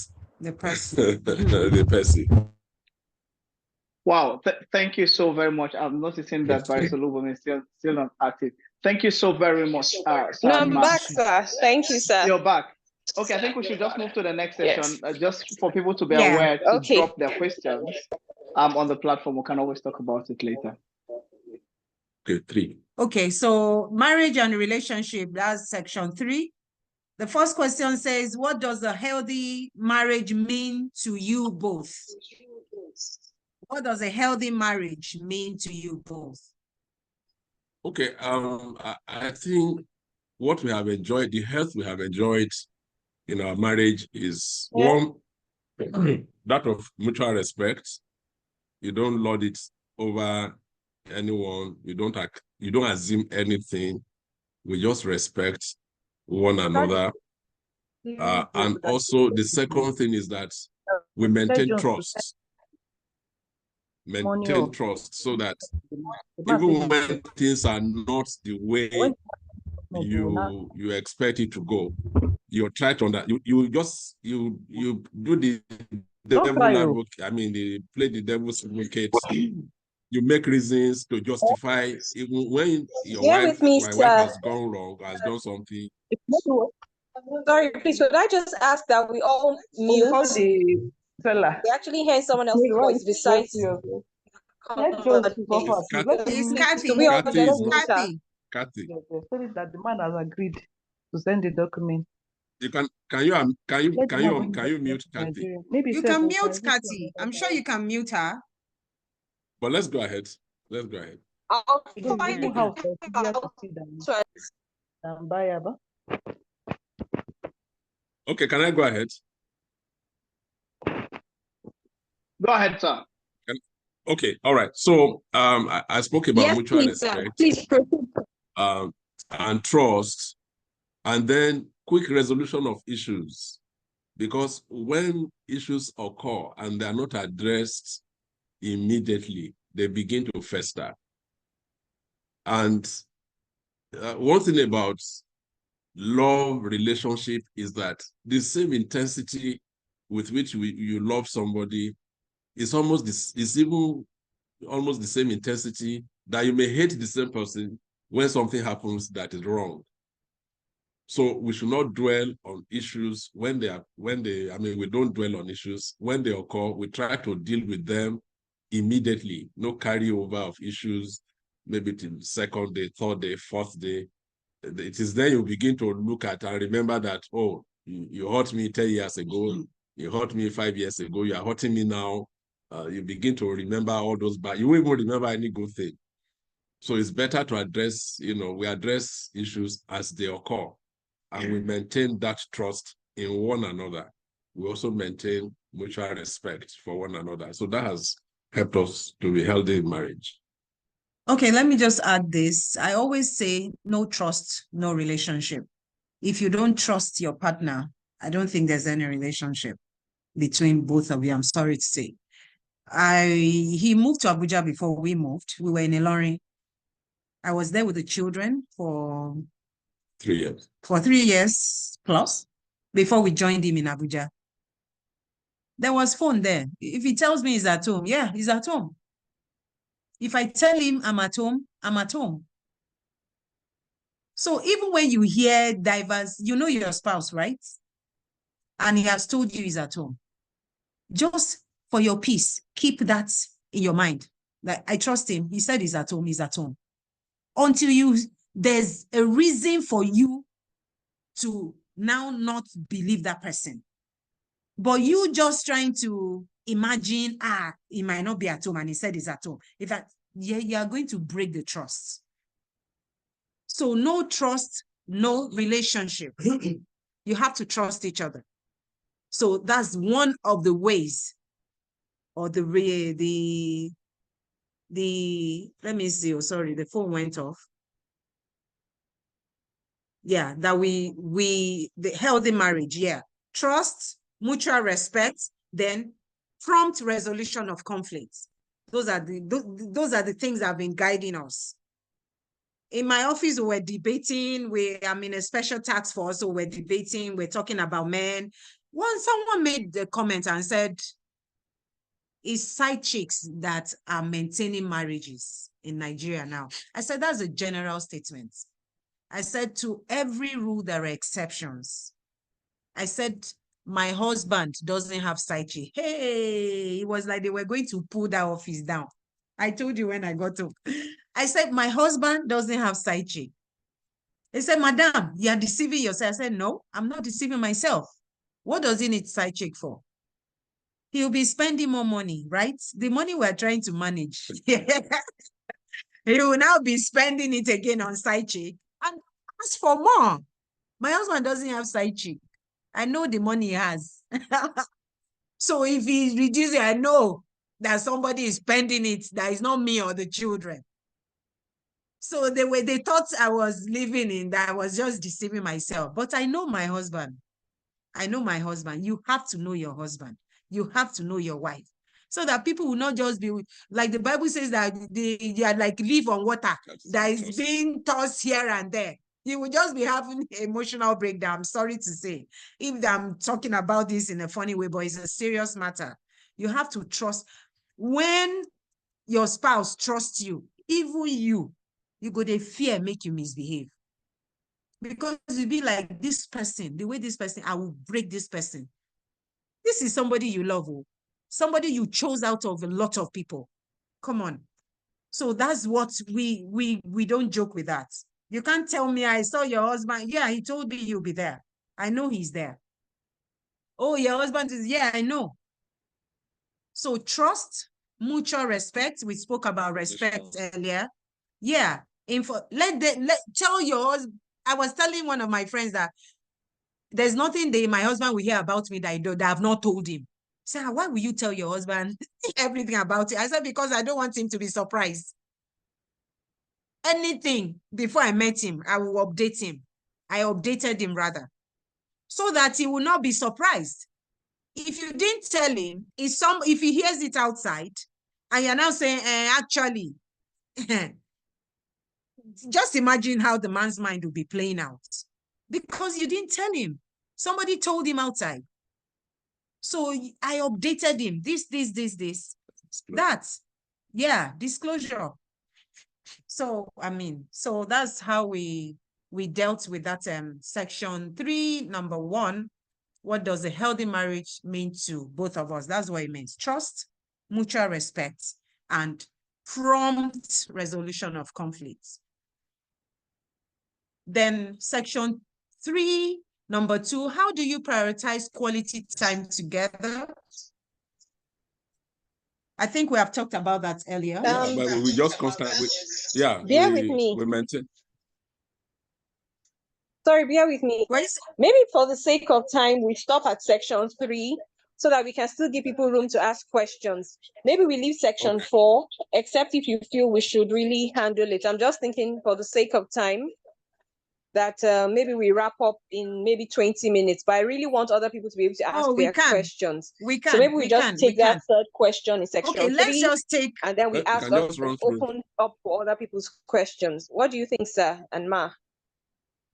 the person. the person. Wow, thank you so very much. I'm noticing that Barrister Lubom is still not active. Thank you so very much. No, I'm back, sir. Thank you, sir. You're back. Okay, I think we should just move to the next session, just for people to be Yeah. aware to Okay. drop their questions on the platform. We can always talk about it later. Okay, 3. Okay, so marriage and relationship, that's section 3. The first question says, what does a healthy marriage mean to you both? What does a healthy marriage mean to you both? Okay, I think what we have enjoyed, the health we have enjoyed in our marriage is one, that of mutual respect. You don't lord it over anyone. You don't assume anything. We just respect one another. And also the second thing is that we maintain trust. Maintain trust so that even when things are not the way you expect it to go, you try to you do the devil advocate. I mean, they play the devil's advocate. You make reasons to justify even when my wife has gone wrong, has done something. Sorry, please, could I just ask that we all mute? We actually hear someone else's voice besides you. It's Kathy. We all Kathy just is mute her. Kathy. That the man has agreed to send the document. You can you mute Kathy? Maybe you can mute Kathy. I'm sure you can mute her. But let's go ahead. Let's go ahead. I'll find the house. Okay, can I go ahead? Go ahead, sir. Okay, all right. So I spoke about mutual respect, please and trust, and then quick resolution of issues. Because when issues occur and they are not addressed immediately, they begin to fester. And one thing about love relationship is that the same intensity with which you love somebody is even almost the same intensity that you may hate the same person when something happens that is wrong. So we should not dwell on issues we don't dwell on issues. When they occur, we try to deal with them immediately. No carryover of issues, maybe till second day, third day, fourth day. It is then you begin to look at and remember that, oh, you hurt me 10 years ago, you hurt me 5 years ago, you are hurting me now. You begin to remember all those bad, you won't even remember any good thing. So it's better to address, we address issues as they occur, and we maintain that trust in one another. We also maintain mutual respect for one another. So that has helped us to be healthy in marriage. Okay, let me just add this. I always say no trust, no relationship. If you don't trust your partner, I don't think there's any relationship. between both of you, I'm sorry to say. He moved to Abuja before we moved. We were in Ilorin. I was there with the children for 3 years. For 3 years plus before we joined him in Abuja. There was phone there. If he tells me he's at home, yeah, he's at home. If I tell him I'm at home, I'm at home. So even when you hear diverse, you know your spouse, right? And he has told you he's at home. Just for your peace, keep that in your mind. Like, I trust him. He said he's at home, he's at home. Until there's a reason for you to now not believe that person. But you just trying to imagine, he might not be at home and he said he's at home. In fact, yeah, you are going to break the trust. So no trust, no relationship. You have to trust each other. So that's one of the ways, or let me see, oh, sorry, the phone went off. Yeah, that the healthy marriage, yeah. Trust, mutual respect, then prompt resolution of conflicts. Those are the things that have been guiding us. In my office, we were debating, I'm in a special task force, so we're debating, we're talking about men. Once someone made the comment and said, it's side chicks that are maintaining marriages in Nigeria now. I said, that's a general statement. I said, to every rule, there are exceptions. I said, my husband doesn't have side chick. Hey, it was like they were going to pull that office down. I told you when I got home. I said, my husband doesn't have side chick. They said, Madam, you are deceiving yourself. I said, no, I'm not deceiving myself. What does he need side chick for? He'll be spending more money, right? The money we're trying to manage. He will now be spending it again on side chick and ask for more. My husband doesn't have side chick. I know the money he has. So if he reduces it, I know that somebody is spending it, that is not me or the children. So they thought I was living in that, I was just deceiving myself. But I know my husband. I know my husband. You have to know your husband. You have to know your wife. So that people will not just be, like the Bible says that they are like live on water that is being tossed here and there. You will just be having emotional breakdown. I'm sorry to say, if I'm talking about this in a funny way, but it's a serious matter. You have to trust. When your spouse trusts you, even you go to fear make you misbehave. Because you'll be like, this person, the way this person, I will break this person. This is somebody you love, somebody you chose out of a lot of people. Come on. So that's what we don't joke with that. You can't tell me, I saw your husband. Yeah, he told me you'll be there. I know he's there. Oh, your husband is, yeah, I know. So trust, mutual respect. We spoke about respect earlier. Yeah. Tell your husband. I was telling one of my friends that there's nothing my husband will hear about me that I have not told him. Say, why will you tell your husband everything about it? I said, because I don't want him to be surprised. Anything before I met him, I will update him. I updated him rather, so that he will not be surprised. If you didn't tell him, if he hears it outside, and you're now saying, actually, just imagine how the man's mind will be playing out. Because you didn't tell him. Somebody told him outside. So I updated him. This, that. Yeah, disclosure. So, so that's how we dealt with that section 3, number 1. What does a healthy marriage mean to both of us? That's what it means. Trust, mutual respect, and prompt resolution of conflicts. Then section 3, number 2, how do you prioritize quality time together? I think we have talked about that earlier. Yeah, but we just constantly, bear with me. We maintain. Sorry, bear with me. Maybe for the sake of time, we stop at section 3 so that we can still give people room to ask questions. Maybe we leave section 4, except if you feel we should really handle it. I'm just thinking for the sake of time that maybe we wrap up in maybe 20 minutes, but I really want other people to be able to ask their questions. We can. So maybe we just take that third question in section 3. Let's just take, and then we ask us open up for other people's questions. What do you think, sir and Ma?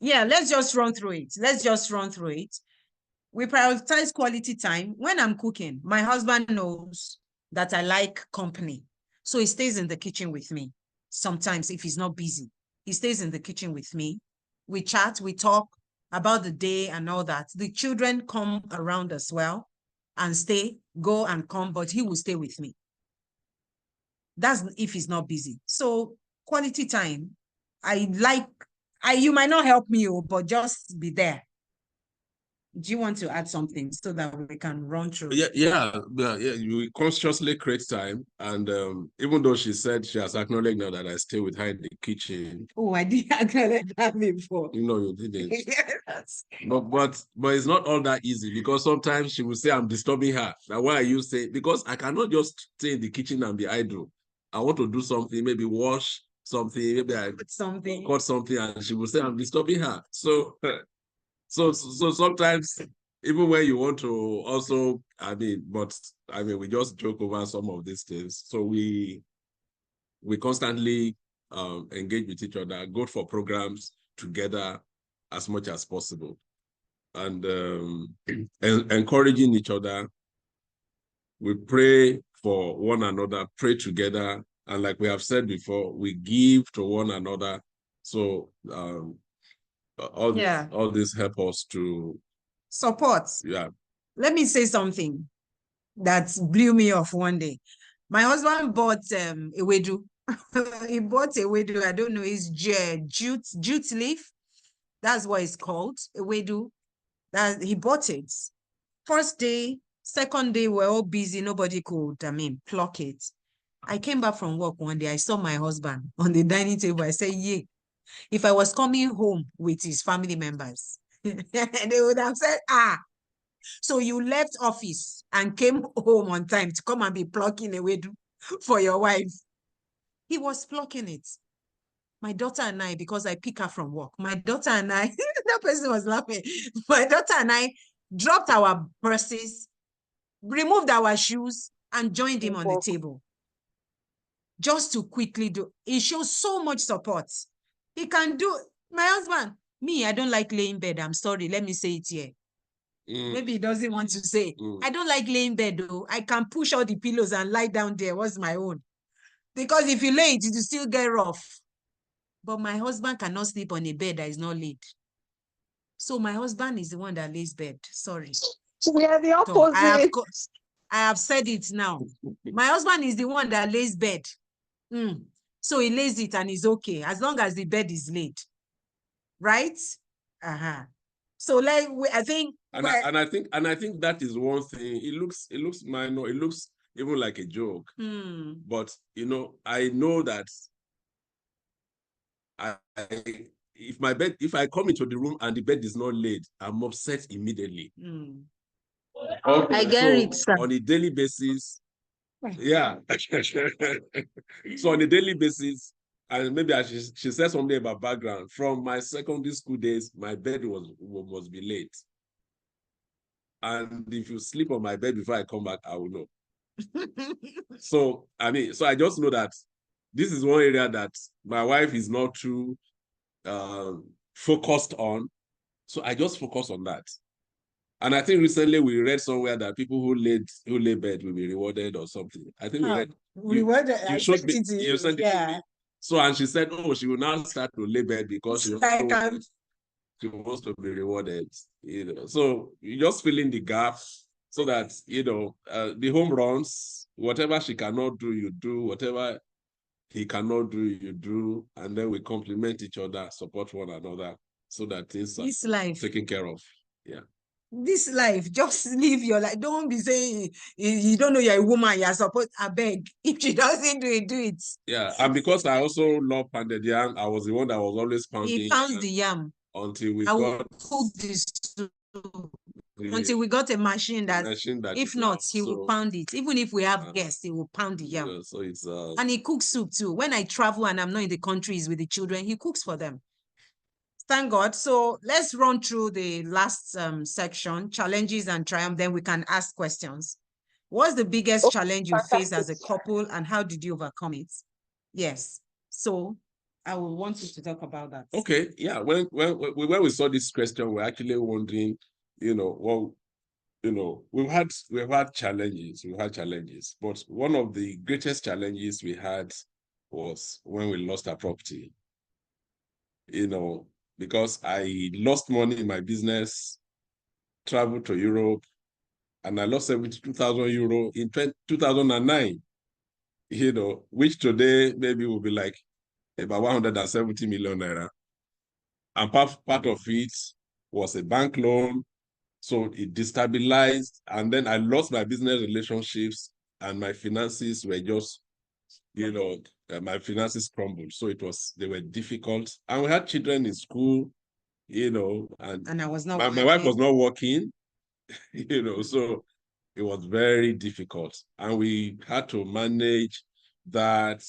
Yeah, let's just run through it. We prioritize quality time. When I'm cooking, my husband knows that I like company. So he stays in the kitchen with me. Sometimes if he's not busy, he stays in the kitchen with me. We chat, we talk about the day and all that. The children come around as well and stay, go and come, but he will stay with me. That's if he's not busy. So quality time, you might not help me, but just be there. Do you want to add something so that we can run through? Yeah. We consciously create time, and even though she said she has acknowledged now that I stay with her in the kitchen. Oh, I didn't acknowledge that before. No, you didn't. Yes. But it's not all that easy, because sometimes she will say I'm disturbing her. Now, why are you saying? Because I cannot just stay in the kitchen and be idle. I want to do something, maybe wash something, maybe I cut something, and she will say I'm disturbing her. So sometimes, even when you want to also, we just joke over some of these things. So we constantly engage with each other, go for programs together as much as possible, and encouraging each other. We pray for one another, pray together, and like we have said before, we give to one another. So all this help us to support. Yeah. Let me say something that blew me off one day. My husband bought ewedu. He bought ewedu. I don't know, it's jute leaf. That's what it's called, ewedu. He bought it. First day, second day, we're all busy. Nobody could, pluck it. I came back from work one day. I saw my husband on the dining table. I said, yeah. If I was coming home with his family members, they would have said, so you left office and came home on time to come and be plucking ewedu for your wife. He was plucking it. My daughter and I, because I pick her from work, my daughter and I, that person was laughing. My daughter and I dropped our purses, removed our shoes, and joined him on the table. Just to quickly do. He shows so much support. He can do. My husband, me, I don't like laying bed. I'm sorry. Let me say it here. Maybe he doesn't want to say. I don't like laying bed though. I can push all the pillows and lie down there. What's my own? Because if you lay it, it will still get rough. But my husband cannot sleep on a bed that is not laid. So my husband is the one that lays bed. Sorry. We are the opposite. So I have said it now. My husband is the one that lays bed. So he lays it and it's okay as long as the bed is laid. Right? So I think I think that is one thing. It looks minor, it looks even like a joke. But I know that if I come into the room and the bed is not laid, I'm upset immediately. Okay, I get it, sir. On a daily basis, yeah. So on a daily basis, and maybe she said something about background. From my secondary school days, my bed must be laid. And if you sleep on my bed before I come back, I will know. So I just know that this is one area that my wife is not too focused on. So I just focus on that. And I think recently we read somewhere that people who lay bed will be rewarded or something. I think we read. Rewarded. You sent it to me. So, and she said, she will now start to lay bed because she wants to be rewarded. So you just fill in the gap so that the home runs, whatever she cannot do, you do. Whatever he cannot do, you do, and then we complement each other, support one another, so that things are taken care of. Yeah. This life, just live your life. Don't be saying you don't know you're a woman, you're supposed to beg. If she doesn't do it, do it. Yeah, and because I also love pounded yam, I was the one that was always pounding. He pounds the yam until we got until we got a machine that if not, he will pound it. Even if we have guests, he will pound the yam. So it's and he cooks soup too. When I travel and I'm not in the countries with the children, he cooks for them. Thank God. So let's run through the last section, challenges and triumph, then we can ask questions. What's the biggest challenge you faced as a couple and how did you overcome it? Yes. So I will want you to talk about that. Okay. Yeah. When we saw this question, we're actually wondering, well, we've had challenges. We've had challenges, but one of the greatest challenges we had was when we lost our property. Because I lost money in my business, traveled to Europe, and I lost 72,000 euro in 2009. Which today maybe will be like about 170 million naira. And part of it was a bank loan. So it destabilized. And then I lost my business relationships and my finances were just, my finances crumbled. So they were difficult. And we had children in school, and I was not my wife was not working, so it was very difficult. And we had to manage that.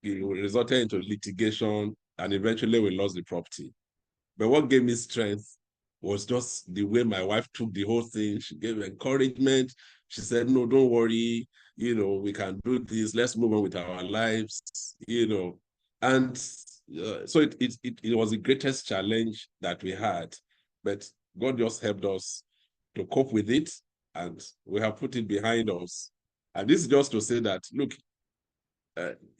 It resulted into litigation and eventually we lost the property. But what gave me strength was just the way my wife took the whole thing. She gave encouragement. She said, no, don't worry. We can do this. Let's move on with our lives, And so it was the greatest challenge that we had. But God just helped us to cope with it. And we have put it behind us. And this is just to say that, look,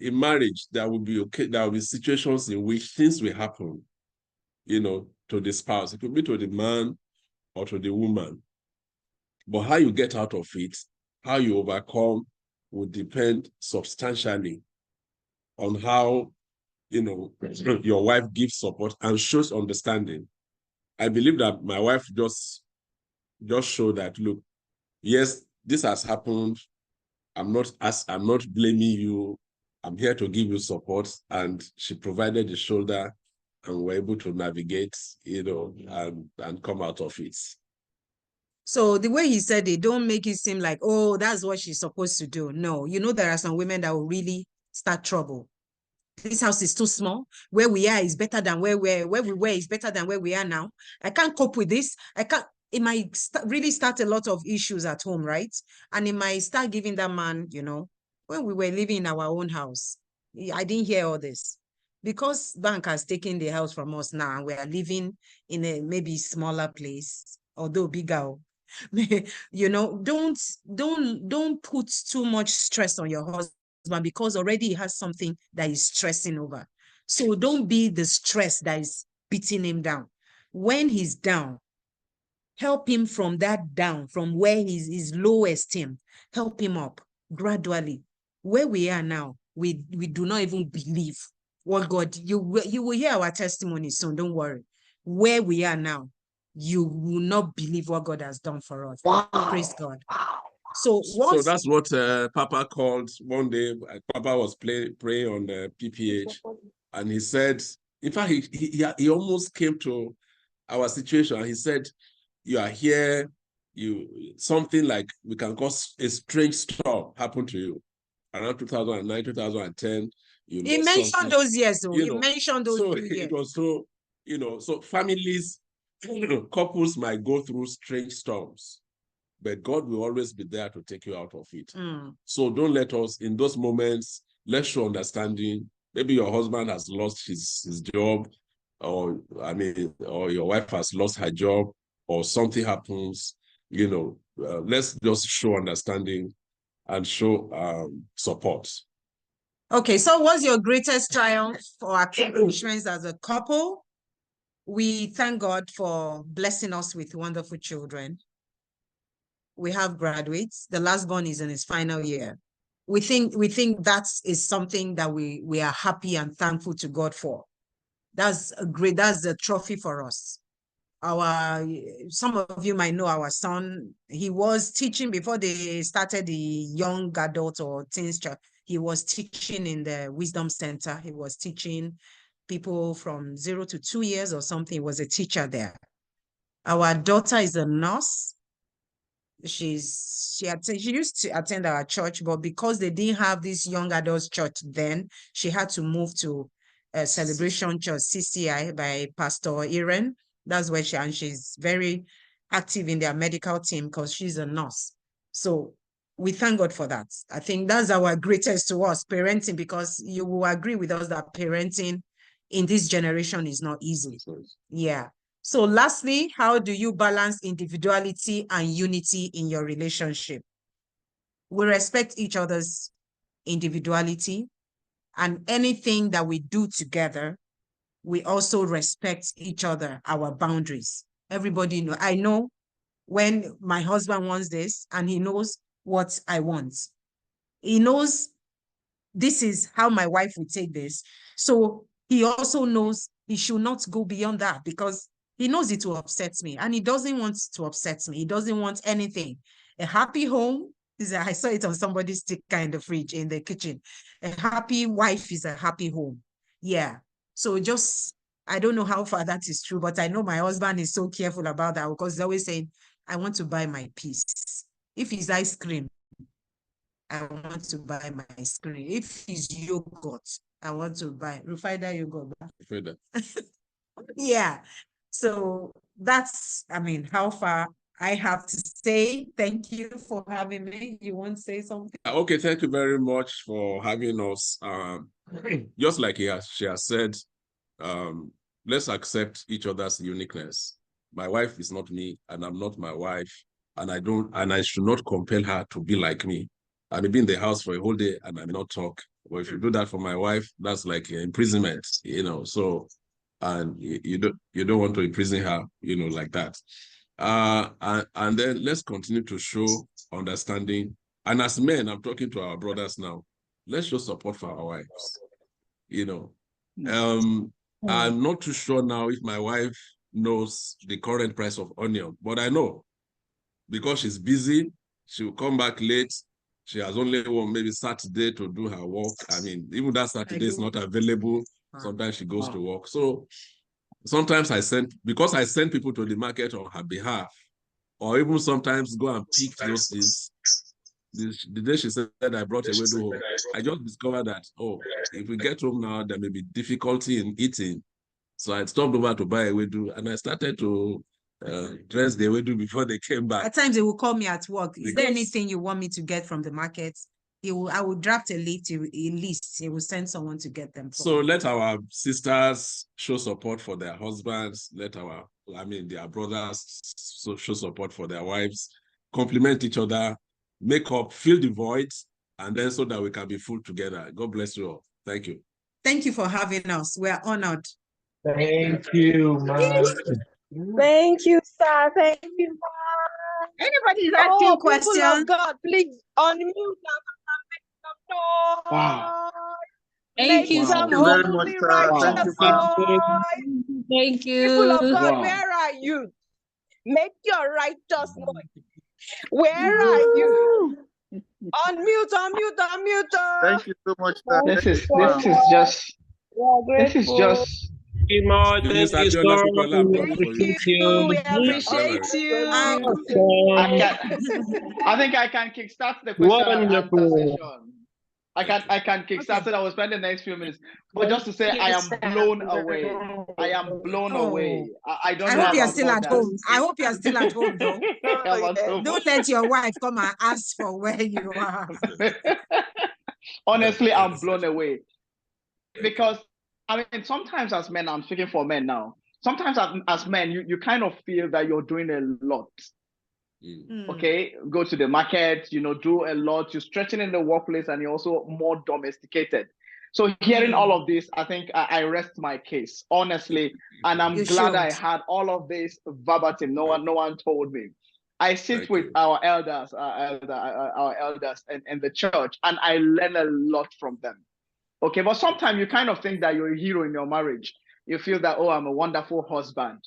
in marriage, there will be situations in which things will happen, to the spouse. It could be to the man or to the woman. But how you get out of it, how you overcome, will depend substantially on how, your wife gives support and shows understanding. I believe that my wife just showed that, look, yes, this has happened. I'm not blaming you. I'm here to give you support. And she provided the shoulder and we're able to navigate, and come out of it. So the way he said it, don't make it seem like, oh, that's what she's supposed to do. No, there are some women that will really start trouble. This house is too small. Where we are is better than where we were is better than where we are now. I can't cope with this. It might really start a lot of issues at home, right? And it might start giving that man, when we were living in our own house, I didn't hear all this. Because bank has taken the house from us now, and we are living in a maybe smaller place, although bigger. Don't put too much stress on your husband because already he has something that he's stressing over. So don't be the stress that is beating him down. When he's down, help him from that down, from where he's his low esteem. Help him up gradually. Where we are now, we do not even believe what God, you will hear our testimony soon, don't worry. Where we are now, you will not believe what God has done for us. Wow. Praise God. So that's what Papa called one day. Papa was praying on the PPH, and he said, in fact, he almost came to our situation, and he said, you are here, something like we can call a strange storm happened to you around 2009, 2010. He mentioned those years, though. He mentioned those 2 years. It was so, so families, couples might go through strange storms, but God will always be there to take you out of it. So don't let us, in those moments, let's show understanding. Maybe your husband has lost his job, or your wife has lost her job, or something happens, let's just show understanding and show support. Okay, so what's your greatest triumph or accomplishments as a couple? We thank God for blessing us with wonderful children. We have graduates. The last born is in his final year. We think that is something that we are happy and thankful to God for. That's a trophy for us. Some of you might know our son. He was teaching before they started the young adult or teens church. He was teaching in the Wisdom Center. He was teaching people from 0 to 2 years or something. He was a teacher there. Our daughter is a nurse. She used to attend our church, but because they didn't have this young adults church then, she had to move to Celebration Church, CCI, by Pastor Ilorin. That's where she's very active in their medical team because she's a nurse. So we thank God for that. I think that's our greatest to us, parenting, because you will agree with us that parenting in this generation is not easy. Yeah. So lastly, how do you balance individuality and unity in your relationship? We respect each other's individuality, and anything that we do together, we also respect each other, our boundaries. Everybody know. I know when my husband wants this, and he knows what I want. He knows this is how my wife would take this. So he also knows he should not go beyond that, because he knows it will upset me, and he doesn't want to upset me. He doesn't want anything. A happy home I saw it on somebody's sticker in the fridge, in the kitchen. A happy wife is a happy home. Yeah. So I don't know how far that is true, but I know my husband is so careful about that, because he's always saying, I want to buy my peace. If it's ice cream, I want to buy my ice cream. If it's yogurt, I want to buy refined yogurt. Yeah. So that's, how far I have to say. Thank you for having me. You want to say something? Okay, thank you very much for having us. Just like she has said, let's accept each other's uniqueness. My wife is not me, and I'm not my wife, and I should not compel her to be like me. I may be in the house for a whole day and I may not talk. But if you do that for my wife, that's like imprisonment, So, and you don't want to imprison her, like that. And then let's continue to show understanding. And as men, I'm talking to our brothers now, let's show support for our wives. I'm not too sure now if my wife knows the current price of onion, but I know because she's busy, she will come back late. She has only maybe Saturday to do her work. Even that Saturday is not available. Sometimes she goes to work. So sometimes I send people to the market on her behalf, or even sometimes go and pick those things. The day she said I brought Ewedu home, I just discovered that, if we get home now, there may be difficulty in eating. So I stopped over to buy Ewedu, and I started to dress the Ewedu before they came back. At times they will call me at work. Is there anything you want me to get from the market? I will draft a list. He will send someone to get them. So let our sisters show support for their husbands. Let their brothers show support for their wives. Compliment each other. Make up, fill the void, and then so that we can be full together. God bless you all. Thank you. Thank you for having us. We're honored. Thank you, man. Thank you, sir. Thank you, sir. Anybody is asking questions? People of God, please unmute and wow. Thank you some very much, Thank you. People of God, where are you? Make your righteous noise. Where are you? Unmute. Thank you so much, sir. This is just. Thank you, sir. We appreciate you. I think I can kickstart the question and answer session. I can kickstart it. I will spend the next few minutes. But just to say, I am blown away. I am blown away. I don't know. I hope you're still at home. I hope you're still at home, though. Don't let your wife come and ask for where you are. Honestly, I'm blown away. Because, sometimes as men, I'm speaking for men now. Sometimes as men, you kind of feel that you're doing a lot. Okay, go to the market, do a lot. You're stretching in the workplace, and you're also more domesticated. So hearing all of this, I think I rest my case, honestly, and I'm glad I had all of this verbatim. No one told me. I sit with our elders, our elders in the church, and I learn a lot from them. Okay, but sometimes you kind of think that you're a hero in your marriage. You feel that, I'm a wonderful husband,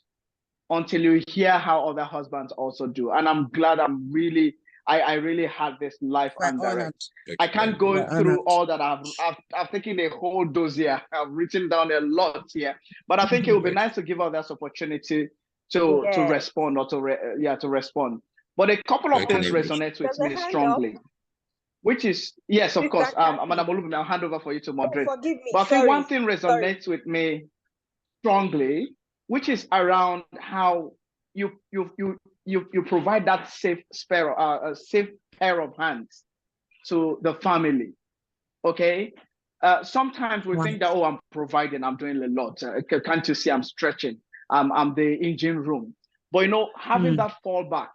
until you hear how other husbands also do. And I'm glad I really had this life undirect. I can't go through all that. I've taken a whole dossier. I've written down a lot here. But I think it would be nice to give others opportunity to respond or to respond. But a couple of things resonate with me strongly. which is, yes, of Mr. course. Kathy. Madam Olubumi, I'll hand over for you to moderate. Forgive me. But I think Sorry. one thing resonates with me strongly, which is around how you provide that safe a safe pair of hands to the family. Okay. Sometimes we think that, oh, I'm providing, I'm doing a lot. Can't you see I'm stretching? I'm the engine room. But having that fallback,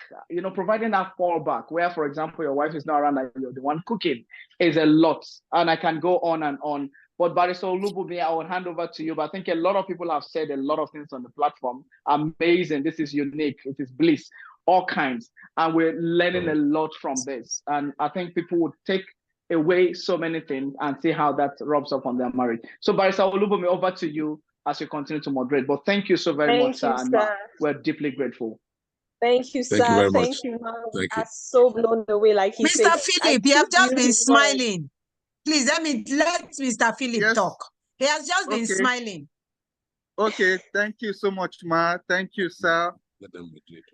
providing that fallback, where, for example, your wife is not around and you're the one cooking, is a lot. And I can go on and on. But Barrister Olubumi, I will hand over to you. But I think a lot of people have said a lot of things on the platform. Amazing. This is unique. It is bliss, all kinds. And we're learning a lot from this. And I think people would take away so many things and see how that rubs up on their marriage. So Barrister Olubumi, over to you as you continue to moderate. But thank you so very much, sir. And we're deeply grateful. Thank you, sir. Thank you very much. Thank you, ma'am. Thank you. I'm so blown away, like he said. Mr. Philip, you have just been smiling. Please let Mr. Philip talk. He has just been smiling. Okay, thank you so much, Ma. Thank you, sir.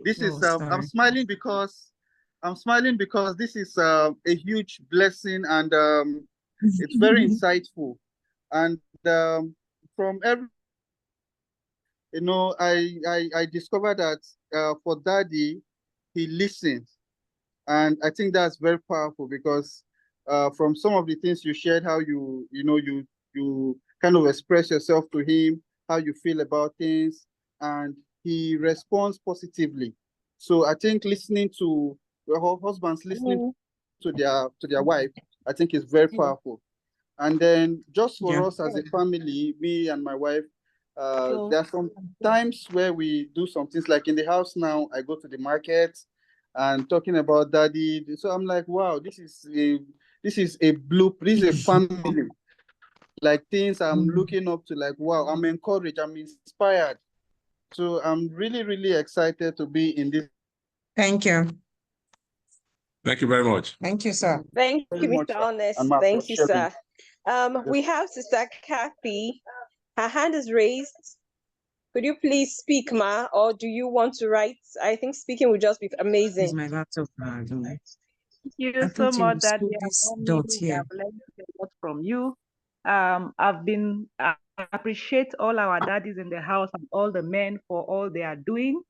This is I'm smiling because this is a huge blessing, and it's very insightful. And from every, I discovered that for Daddy, he listens, and I think that's very powerful because from some of the things you shared, how you kind of express yourself to him, how you feel about things, and he responds positively. So I think listening to your husbands, listening to their wife, I think is very powerful. And then just for us as a family, me and my wife, there are some times where we do some things, like in the house now, I go to the market and talking about Daddy. So I'm like, wow, this is a blueprint, this is a family. Like things I'm looking up to, like, wow, I'm encouraged, I'm inspired. So I'm really, really excited to be in this. Thank you. Thank you very much. Thank you, sir. Thank you, Mr. Honest. Thank you, sir. We have Sister Kathy. Her hand is raised. Could you please speak, ma, or do you want to write? I think speaking would just be amazing. Is my laptop? Thank you so much, Daddy. I've learned a lot from you. I appreciate all our daddies in the house and all the men for all they are doing.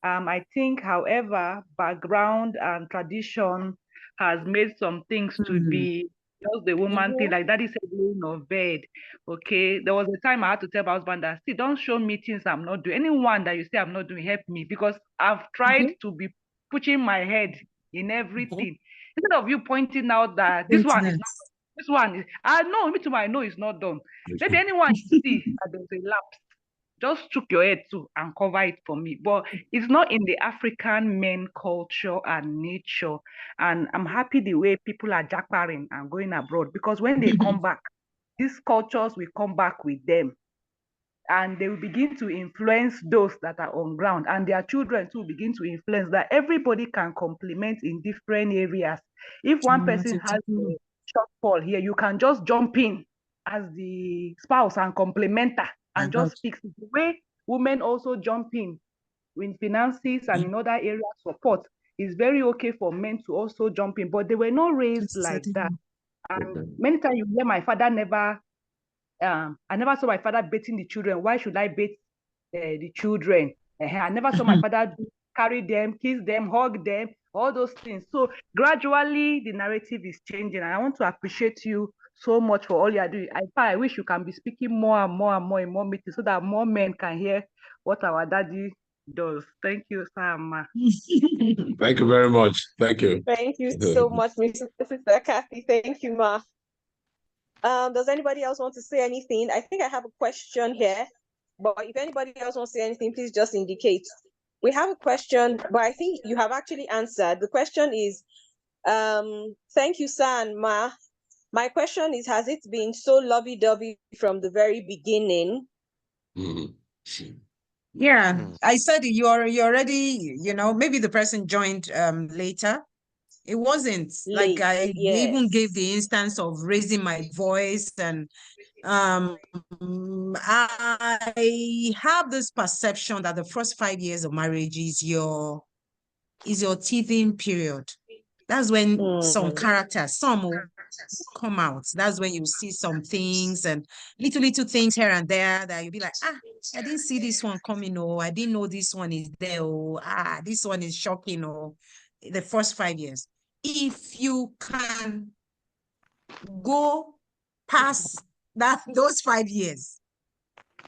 I think, however, background and tradition has made some things to be just the woman thing, like Daddy said, laying of bed. Okay, there was a time I had to tell my husband that, see, don't show me things I'm not doing. Anyone that you say I'm not doing, help me, because I've tried to be pushing my head in everything. Instead of you pointing out that this one is not, this one is, I know, me too, I know it's not done. Maybe anyone you see that there's a lapse, just shook your head too and cover it for me. But it's not in the African men culture and nature. And I'm happy the way people are jackparing and going abroad, because when they come back, these cultures will come back with them. And they will begin to influence those that are on ground, and their children too begin to influence that. Everybody can complement in different areas. If one person has a shortfall here, you can just jump in as the spouse and complement her and just fix it. The way women also jump in finances and in other areas support is very okay for men to also jump in, but they were not raised like that. And many times you hear my father never, I never saw my father bathing the children. Why should I bathe the children? I never saw my father carry them, kiss them, hug them, all those things. So gradually the narrative is changing, and I want to appreciate you so much for all you are doing. I wish you can be speaking more and more and more in more meetings so that more men can hear what our daddy does. Thank you, Sam. Thank you very much. Thank you. Thank you so much, Sister Kathy. Thank you, ma. Does anybody else want to say anything? I think I have a question here, but if anybody else wants to say anything, please just indicate. We have a question, but I think you have actually answered. The question is, thank you, sir and ma. My question is, has it been so lovey-dovey from the very beginning? Yeah, I said you already, maybe the person joined later. It wasn't like I even gave the instance of raising my voice, and I have this perception that the first 5 years of marriage is your teething period. That's when some characters, some will come out. That's when you see some things and little things here and there that you'll be like, I didn't see this one coming, or I didn't know this one is there, or this one is shocking, or the first 5 years. If you can go past those 5 years,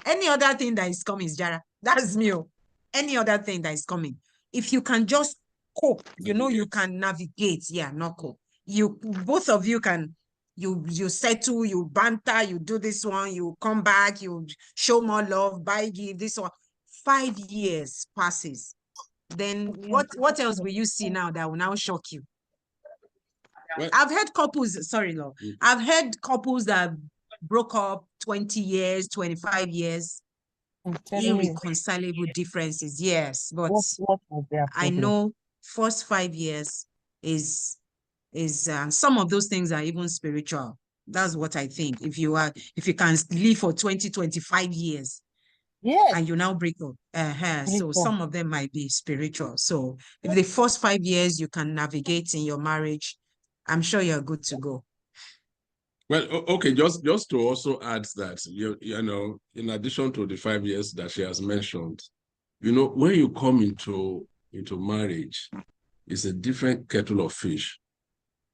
any other thing that is coming is Jara. That's me. Any other thing that is coming. If you can just cope, you can navigate. Yeah, not cope. Both of you can, you settle, you banter, you do this one, you come back, you show more love, give this one. 5 years passes. Then what else will you see now that will now shock you? Well, I've heard couples, sorry, Lord. I've heard couples that broke up 20 years, 25 years, irreconcilable differences. Yes, but I know first 5 years is some of those things are even spiritual. That's what I think. If you can live for 20, 25 years, and you now break up, so some of them might be spiritual. So if the first 5 years you can navigate in your marriage, I'm sure you're good to go. Well, okay, just to also add that, in addition to the 5 years that she has mentioned, when you come into marriage, it's a different kettle of fish,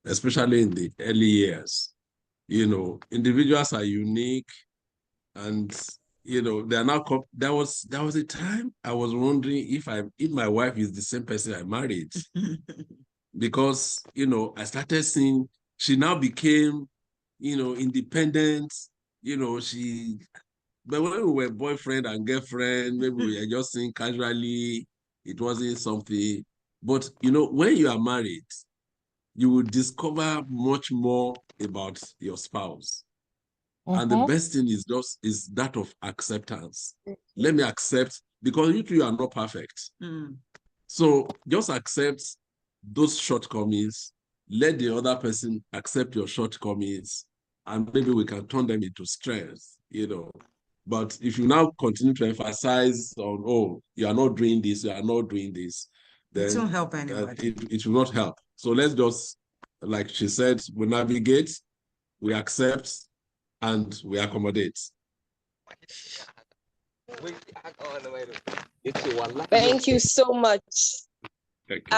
especially in the early years. Individuals are unique, and they are now. There was a time I was wondering if my wife is the same person I married, because I started seeing she now became independent. But when we were boyfriend and girlfriend, maybe we were just saying casually, it wasn't something. But when you are married, you will discover much more about your spouse. And the best thing is that of acceptance. Let me accept, because you two are not perfect. So just accept those shortcomings. Let the other person accept your shortcomings, and maybe we can turn them into strengths, But if you now continue to emphasize on, you are not doing this, you are not doing this, then it won't help anybody. It will not help. So let's just, like she said, we navigate, we accept, and we accommodate. Thank you so much. Thank you.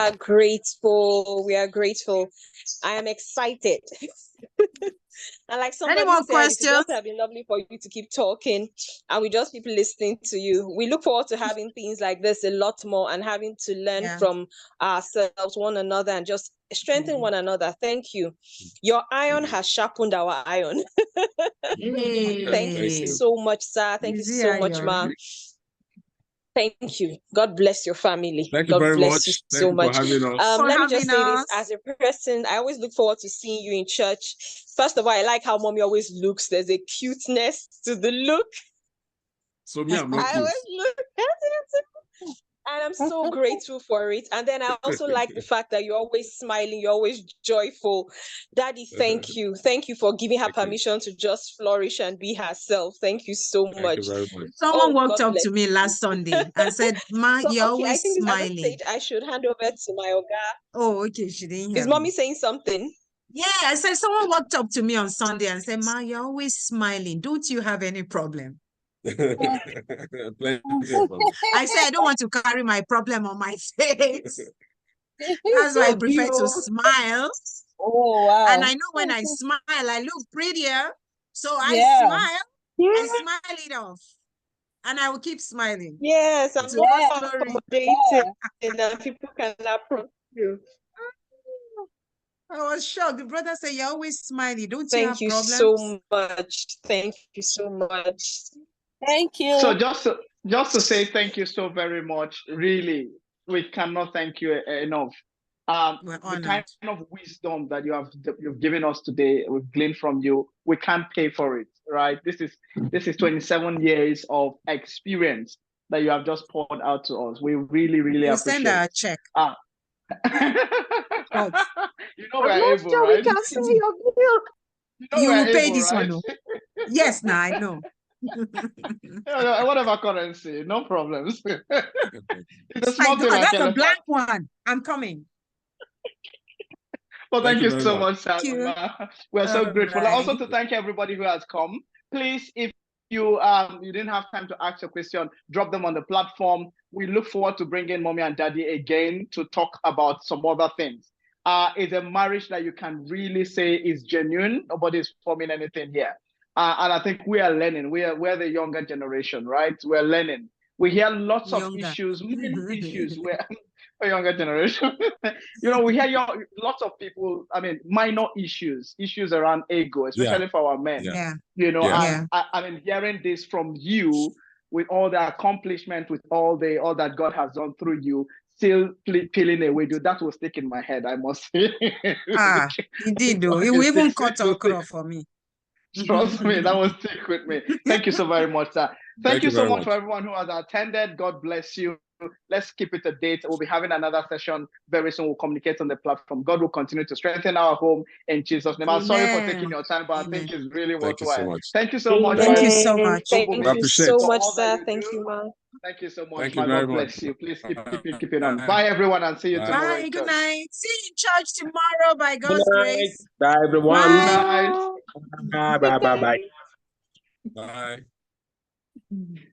We are grateful. I am excited. And like somebody Any more said, questions? it would just have been lovely for you to keep talking, and we just keep listening to you. We look forward to having things like this a lot more, and having to learn from ourselves, one another, and just strengthen one another. Thank you. Your iron has sharpened our iron. Thank you so much, sir. Thank you so much, ma. Thank you. God bless your family. Thank you very much. You so much. For having us. Let me just say this as a person. I always look forward to seeing you in church. First of all, I like how mommy always looks. There's a cuteness to the look. So me, I'm not cute. Always look. And I'm so grateful for it. And then I also like the fact that you're always smiling, you're always joyful. Daddy, thank you. Thank you for giving her permission to just flourish and be herself. Thank you so much. Thank you very much. Someone walked up to me last Sunday and said, Ma, you're always I think smiling. At this stage, I should hand over to my Oga. Oh, okay. She didn't hear Is mommy saying something? Yeah, I said someone walked up to me on Sunday and said, Ma, you're always smiling. Don't you have any problem? I said, I don't want to carry my problem on my face. That's why I prefer to smile. Oh, wow. And I know when I smile, I look prettier. So I smile, I smile it off. And I will keep smiling. Yes, I'm more accommodating and people can approach you. I was shocked. The brother said, you're always smiling. Don't you have problems? Thank you so much. Thank you so much. Thank you. So just to say thank you so very much. Really, we cannot thank you enough. The kind of wisdom that you've given us today, we've gleaned from you. We can't pay for it, right? This is 27 years of experience that you have just poured out to us. We really, really appreciate. Send a check. You know we're able, right? We can pay your bill. You will pay this one. No? Yes, now I know. Whatever currency, no problems. That's a black one. I'm coming. Well, thank you very so much. much, sir. We're so grateful. right. Also to thank everybody who has come. Please, if you didn't have time to ask a question, drop them on the platform. We look forward to bringing Mommy and Daddy again to talk about some other things. It's a marriage that you can really say is genuine. Nobody's forming anything here. And I think we are learning. We're the younger generation, right? We're learning. We hear lots of issues, minor issues where a younger generation. We hear lots of people, minor issues around ego, especially for our men. Yeah. I mean, hearing this from you with all the accomplishment, with all that God has done through you, still peeling away, dude, that will stick in my head, I must say. Indeed, though. It will even cut okra for me. Trust me, that will stick with me. Thank you so very much, sir. Thank you so much for everyone who has attended. God bless you. Let's keep it a date. We'll be having another session very soon. We'll communicate on the platform. God will continue to strengthen our home in Jesus' name. I'm sorry for taking your time, but I think it's really worthwhile. Thank you so much. Thank you so much. Thank you so much, sir. Thank you, man. Thank you so much. Thank you very God bless much. you. Please keep it on. Bye, everyone, and see you tomorrow. Bye. Good night. See you in church tomorrow by God's grace. Bye, everyone. Bye. Good night. Bye. Bye. Bye. Bye. Bye.